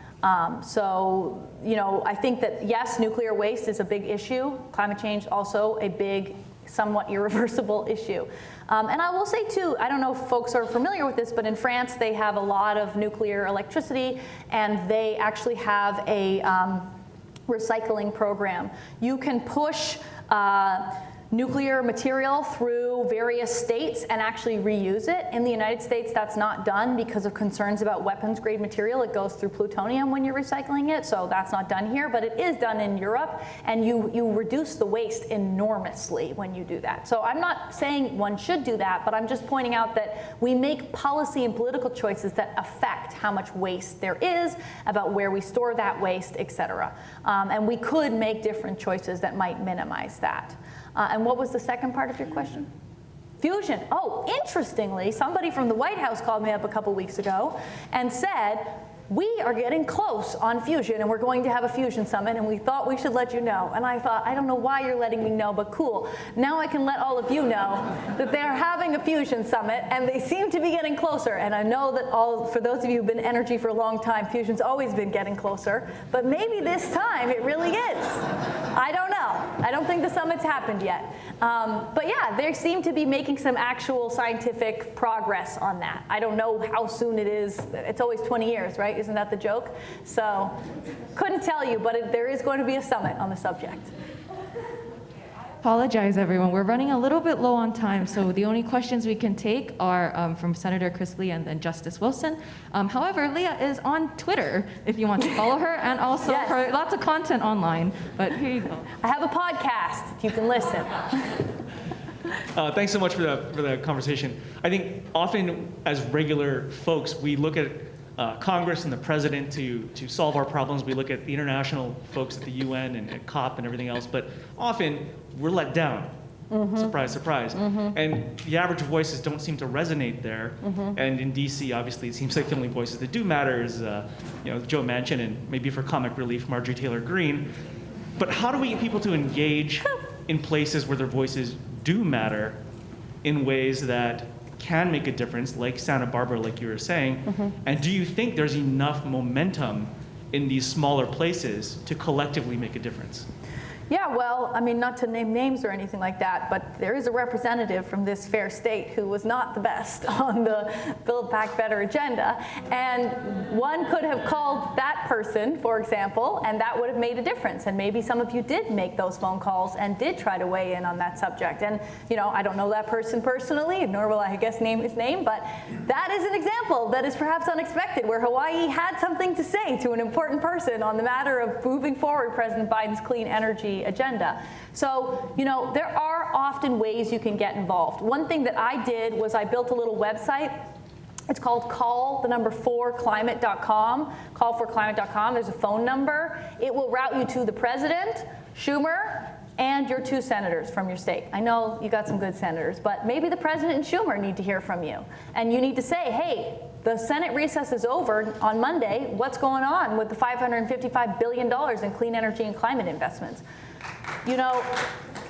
S1: So, you know, I think that yes, nuclear waste is a big issue. Climate change also a big, somewhat irreversible issue. And I will say too, I don't know if folks are familiar with this, but in France they have a lot of nuclear electricity, and they actually have a recycling program. You can push nuclear material through various states and actually reuse it. In the United States, that's not done because of concerns about weapons grade material. It goes through plutonium when you're recycling it, so that's not done here, but it is done in Europe, and you reduce the waste enormously when you do that. So I'm not saying one should do that, but I'm just pointing out that we make policy and political choices that affect how much waste there is, about where we store that waste, et cetera. And we could make different choices that might minimize that. And what was the second part of your question? Fusion. Oh, interestingly, somebody from the White House called me up a couple weeks ago and said, we are getting close on fusion, and we're going to have a fusion summit, and we thought we should let you know. And I thought, I don't know why you're letting me know, but cool. Now I can let all of you know that they are having a fusion summit, and they seem to be getting closer. And I know that for those of you who've been in energy for a long time, fusion's always been getting closer, but maybe this time it really is. I don't know. I don't think the summit's happened yet. But yeah, they seem to be making some actual scientific progress on that. I don't know how soon it is. It's always 20 years, right? Isn't that the joke? So couldn't tell you, but there is going to be a summit on the subject.
S5: Apologize, everyone. We're running a little bit low on time, so the only questions we can take are from Senator Chris Lee and then Justice Wilson. However, Leah is on Twitter if you want to follow her, and also
S1: Yes.
S5: her lots of content online. But here you go.
S1: I have a podcast, if you can listen.
S11: Thanks so much for the conversation. I think often as regular folks, we look at Congress and the president to solve our problems. We look at the international folks at the UN and at COP and everything else, but often we're let down. Mm-hmm. Surprise, surprise. Mm-hmm. And the average voices don't seem to resonate there. Mm-hmm. And in DC, obviously, it seems like the only voices that do matter is Joe Manchin and maybe for comic relief, Marjorie Taylor Greene. But how do we get people to engage in places where their voices do matter in ways that can make a difference, like Santa Barbara, like you were saying? Mm-hmm. And do you think there's enough momentum in these smaller places to collectively make a difference?
S1: Yeah, well, I mean, not to name names or anything like that, but there is a representative from this fair state who was not the best on the Build Back Better agenda. And one could have called that person, for example, and that would have made a difference. And maybe some of you did make those phone calls and did try to weigh in on that subject. And, you know, I don't know that person personally, nor will I guess name his name, but that is an example that is perhaps unexpected, where Hawaii had something to say to an important person on the matter of moving forward President Biden's clean energy agenda. So, you know, there are often ways you can get involved. One thing that I did was I built a little website. It's called call4climate.com, call4climate.com. There's a phone number. It will route you to the president, Schumer, and your 2 senators from your state. I know you got some good senators, but maybe the president and Schumer need to hear from you. And you need to say, hey, the Senate recess is over on Monday. What's going on with the $555 billion in clean energy and climate investments? You know,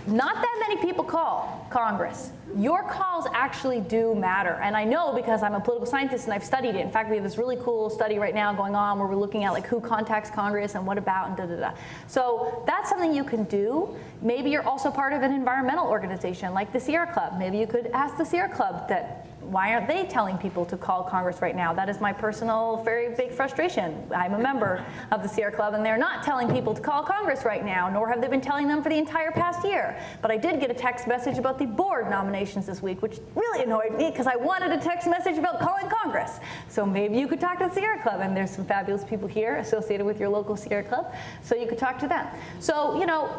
S1: not that many people call Congress. Your calls actually do matter. And I know because I'm a political scientist and I've studied it. In fact, we have this really cool study right now going on where we're looking at like who contacts Congress and what about and da-da-da. So that's something you can do. Maybe you're also part of an environmental organization like the Sierra Club. Maybe you could ask the Sierra Club that why aren't they telling people to call Congress right now? That is my personal very big frustration. I'm a member of the Sierra Club and they're not telling people to call Congress right now, nor have they been telling them for the entire past year. But I did get a text message about the board nominations this week, which really annoyed me because I wanted a text message about calling Congress. So maybe you could talk to the Sierra Club, and there's some fabulous people here associated with your local Sierra Club, so you could talk to them. So, you know,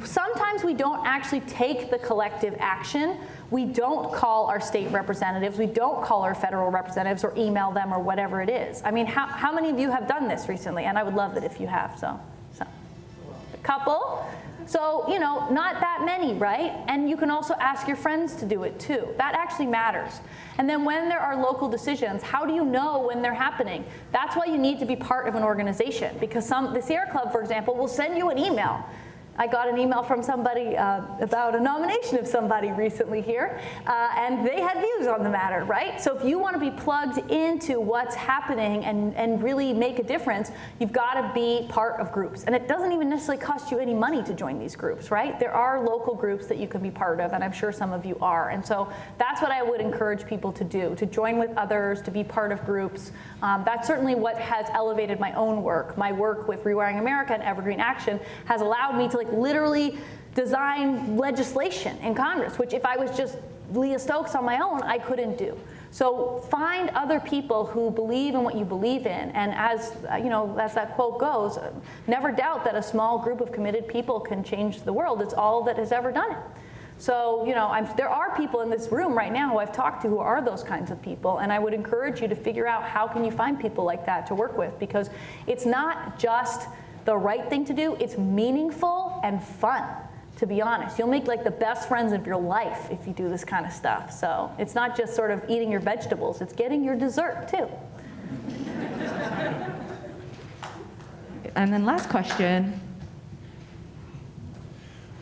S1: sometimes we don't actually take the collective action. We don't call our state representatives, we don't call our federal representatives or email them or whatever it is. I mean, how many of you have done this recently? And I would love it if you have, so. A couple. So, you know, not that many, right? And you can also ask your friends to do it too. That actually matters. And then when there are local decisions, how do you know when they're happening? That's why you need to be part of an organization, because the Sierra Club, for example, will send you an email. I got an email from somebody about a nomination of somebody recently here, and they had views on the matter, right? So if you want to be plugged into what's happening and really make a difference, you've got to be part of groups. And it doesn't even necessarily cost you any money to join these groups, right? There are local groups that you can be part of, and I'm sure some of you are. And so that's what I would encourage people to do, to join with others, to be part of groups. That's certainly what has elevated my own work. My work with Rewiring America and Evergreen Action has allowed me to literally design legislation in Congress, which if I was just Leah Stokes on my own, I couldn't do. So find other people who believe in what you believe in, and as you know, as that quote goes, never doubt that a small group of committed people can change the world. It's all that has ever done it. So, you know, there are people in this room right now who I've talked to who are those kinds of people, and I would encourage you to figure out how can you find people like that to work with, because it's not just the right thing to do, it's meaningful and fun, to be honest. You'll make like the best friends of your life if you do this kind of stuff. So it's not just sort of eating your vegetables, it's getting your dessert too.
S5: And then last question.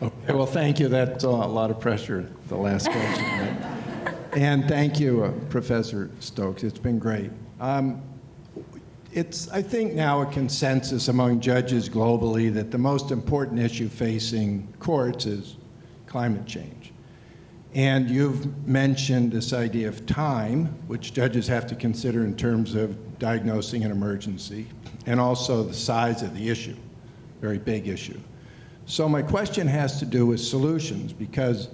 S12: Okay, well, thank you. That's a lot of pressure, the last question. Right? And thank you, Professor Stokes. It's been great. It's, I think, now a consensus among judges globally that the most important issue facing courts is climate change. And you've mentioned this idea of time, which judges have to consider in terms of diagnosing an emergency, and also the size of the issue, very big issue. So my question has to do with solutions, because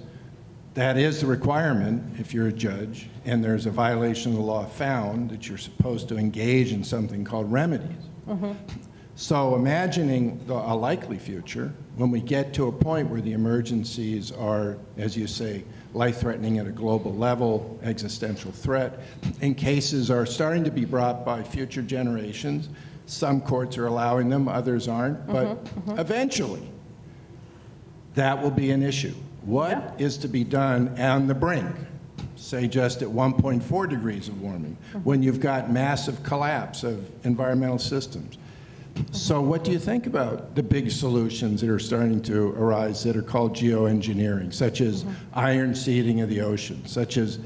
S12: that is the requirement if you're a judge and there's a violation of the law found, that you're supposed to engage in something called remedies. Mm-hmm. So imagining a likely future, when we get to a point where the emergencies are, as you say, life-threatening at a global level, existential threat, and cases are starting to be brought by future generations. Some courts are allowing them, others aren't, but eventually that will be an issue. What is to be done on the brink, say just at 1.4 degrees of warming, when you've got massive collapse of environmental systems? So what do you think about the big solutions that are starting to arise that are called geoengineering, such as iron seeding of the ocean, such as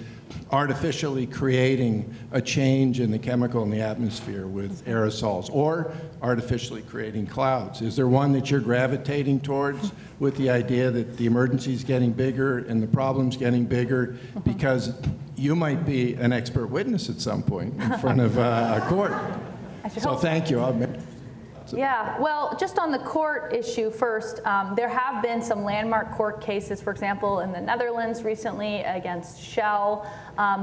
S12: artificially creating a change in the chemical in the atmosphere with aerosols, or artificially creating clouds? Is there one that you're gravitating towards with the idea that the emergency is getting bigger and the problem's getting bigger? Because you might be an expert witness at some point in front of a court. So thank you.
S1: Yeah, well, just on the court issue first, there have been some landmark court cases, for example, in the Netherlands recently against Shell.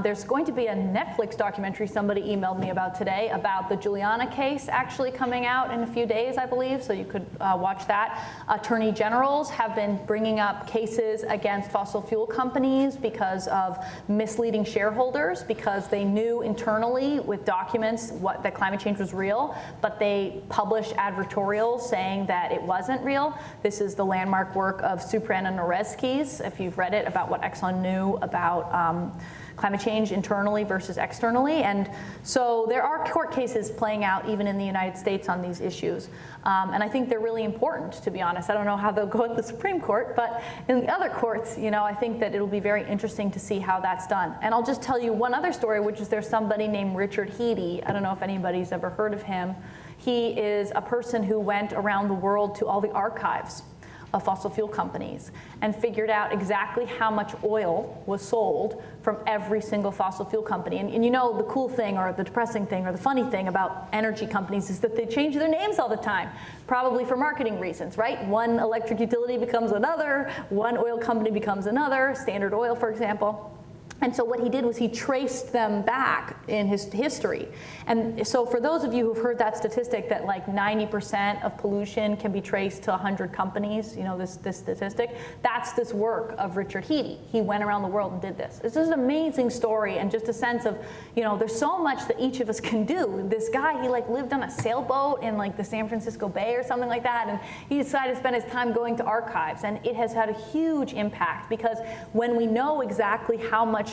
S1: There's going to be a Netflix documentary somebody emailed me about today about the Juliana case actually coming out in a few days, I believe, so you could watch that. Attorney generals have been bringing up cases against fossil fuel companies because of misleading shareholders, because they knew internally with documents that climate change was real, but they published advertorials saying that it wasn't real. This is the landmark work of Supran and Oreskes, if you've read it, about what Exxon knew about climate change internally versus externally. And so there are court cases playing out even in the United States on these issues. And I think they're really important, to be honest. I don't know how they'll go at the Supreme Court, but in the other courts, I think that it'll be very interesting to see how that's done. And I'll just tell you one other story, which is there's somebody named Richard Heady. I don't know if anybody's ever heard of him. He is a person who went around the world to all the archives of fossil fuel companies and figured out exactly how much oil was sold from every single fossil fuel company. And the cool thing or the depressing thing or the funny thing about energy companies is that they change their names all the time, probably for marketing reasons, right? One electric utility becomes another, one oil company becomes another, Standard Oil, for example. And so what he did was he traced them back in his history. And so for those of you who've heard that statistic that like 90% of pollution can be traced to 100 companies, this statistic, that's this work of Richard Heady. He went around the world and did this. It's just an amazing story and just a sense of, there's so much that each of us can do. This guy, he lived on a sailboat in the San Francisco Bay or something like that, and he decided to spend his time going to archives, and it has had a huge impact because when we know exactly how much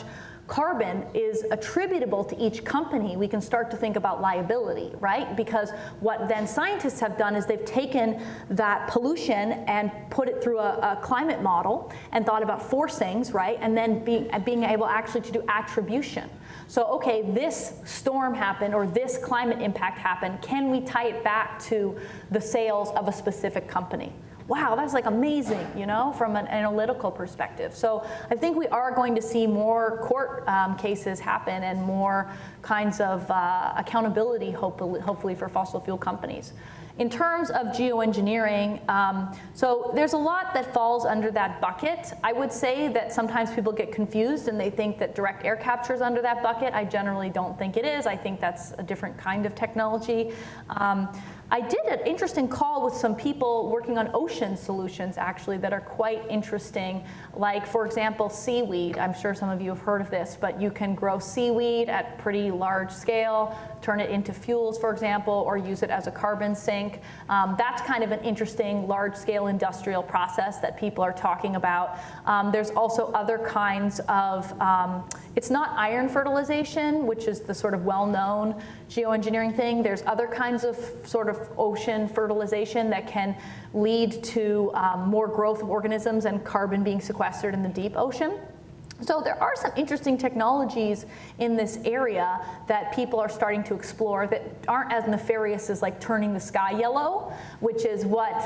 S1: carbon is attributable to each company, we can start to think about liability, right? Because what then scientists have done is they've taken that pollution and put it through a climate model and thought about forcings, right? And then being able actually to do attribution. So, okay, this storm happened or this climate impact happened. Can we tie it back to the sales of a specific company? Wow, that's amazing, from an analytical perspective. So I think we are going to see more court cases happen and more kinds of accountability, hopefully, for fossil fuel companies. In terms of geoengineering, so there's a lot that falls under that bucket. I would say that sometimes people get confused and they think that direct air capture is under that bucket. I generally don't think it is. I think that's a different kind of technology. I did an interesting call with some people working on ocean solutions, actually, that are quite interesting. Like, for example, seaweed. I'm sure some of you have heard of this, but you can grow seaweed at pretty large scale, turn it into fuels, for example, or use it as a carbon sink. That's kind of an interesting large-scale industrial process that people are talking about. There's also other kinds of, it's not iron fertilization, which is the sort of well-known geoengineering thing. There's other kinds of sort of ocean fertilization that can lead to more growth of organisms and carbon being sequestered in the deep ocean. So there are some interesting technologies in this area that people are starting to explore that aren't as nefarious as turning the sky yellow, which is what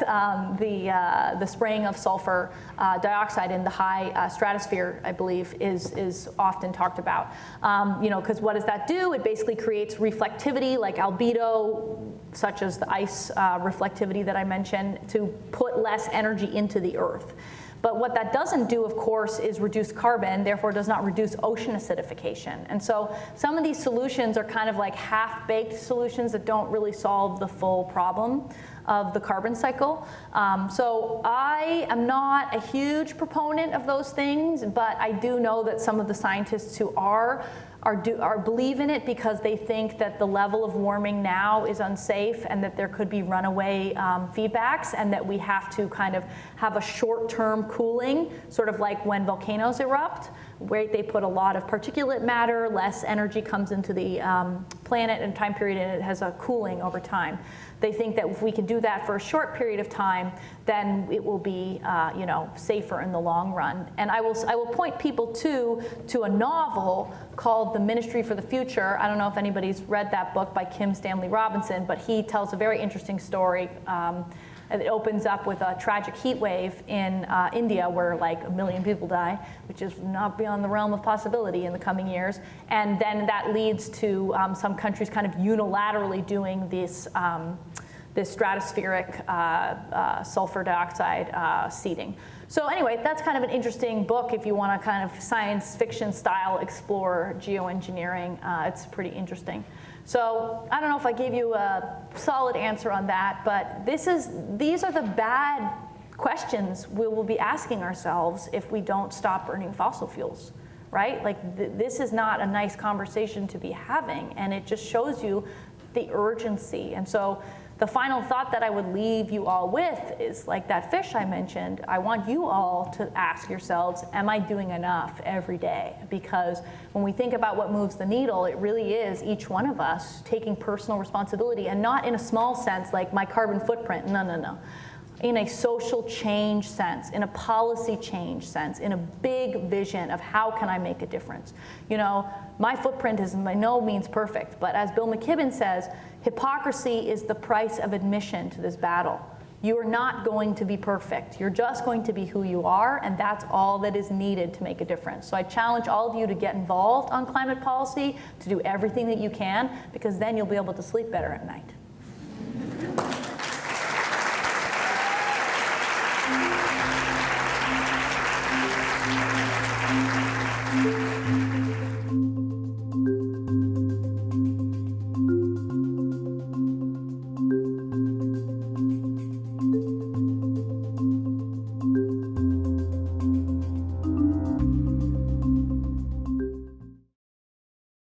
S1: the spraying of sulfur dioxide in the high stratosphere, I believe, is often talked about. Because what does that do? It basically creates reflectivity, like albedo, such as the ice reflectivity that I mentioned, to put less energy into the Earth. But what that doesn't do, of course, is reduce carbon, therefore does not reduce ocean acidification. And so some of these solutions are kind of like half-baked solutions that don't really solve the full problem of the carbon cycle. So I am not a huge proponent of those things, but I do know that some of the scientists who are believe in it because they think that the level of warming now is unsafe and that there could be runaway feedbacks, and that we have to kind of have a short-term cooling, sort of like when volcanoes erupt, where they put a lot of particulate matter, less energy comes into the planet in a time period, and it has a cooling over time. They think that if we can do that for a short period of time, then it will be, safer in the long run. And I will point people to a novel called The Ministry for the Future. I don't know if anybody's read that book by Kim Stanley Robinson, but he tells a very interesting story. It opens up with a tragic heat wave in India where like 1 million people die, which is not beyond the realm of possibility in the coming years. And then that leads to some countries kind of unilaterally doing this stratospheric sulfur dioxide seeding. So anyway, that's kind of an interesting book if you want to kind of science fiction style explore geoengineering. It's pretty interesting. So I don't know if I gave you a solid answer on that, but these are the bad questions we will be asking ourselves if we don't stop burning fossil fuels, right? Like this is not a nice conversation to be having, and it just shows you the urgency. And so the final thought that I would leave you all with is like that fish I mentioned. I want you all to ask yourselves, am I doing enough every day? Because when we think about what moves the needle, it really is each one of us taking personal responsibility, and not in a small sense like my carbon footprint, no. In a social change sense, in a policy change sense, in a big vision of how can I make a difference. You know, my footprint is by no means perfect, but as Bill McKibben says, hypocrisy is the price of admission to this battle. You are not going to be perfect. You're just going to be who you are, and that's all that is needed to make a difference. So I challenge all of you to get involved on climate policy, to do everything that you can, because then you'll be able to sleep better at night.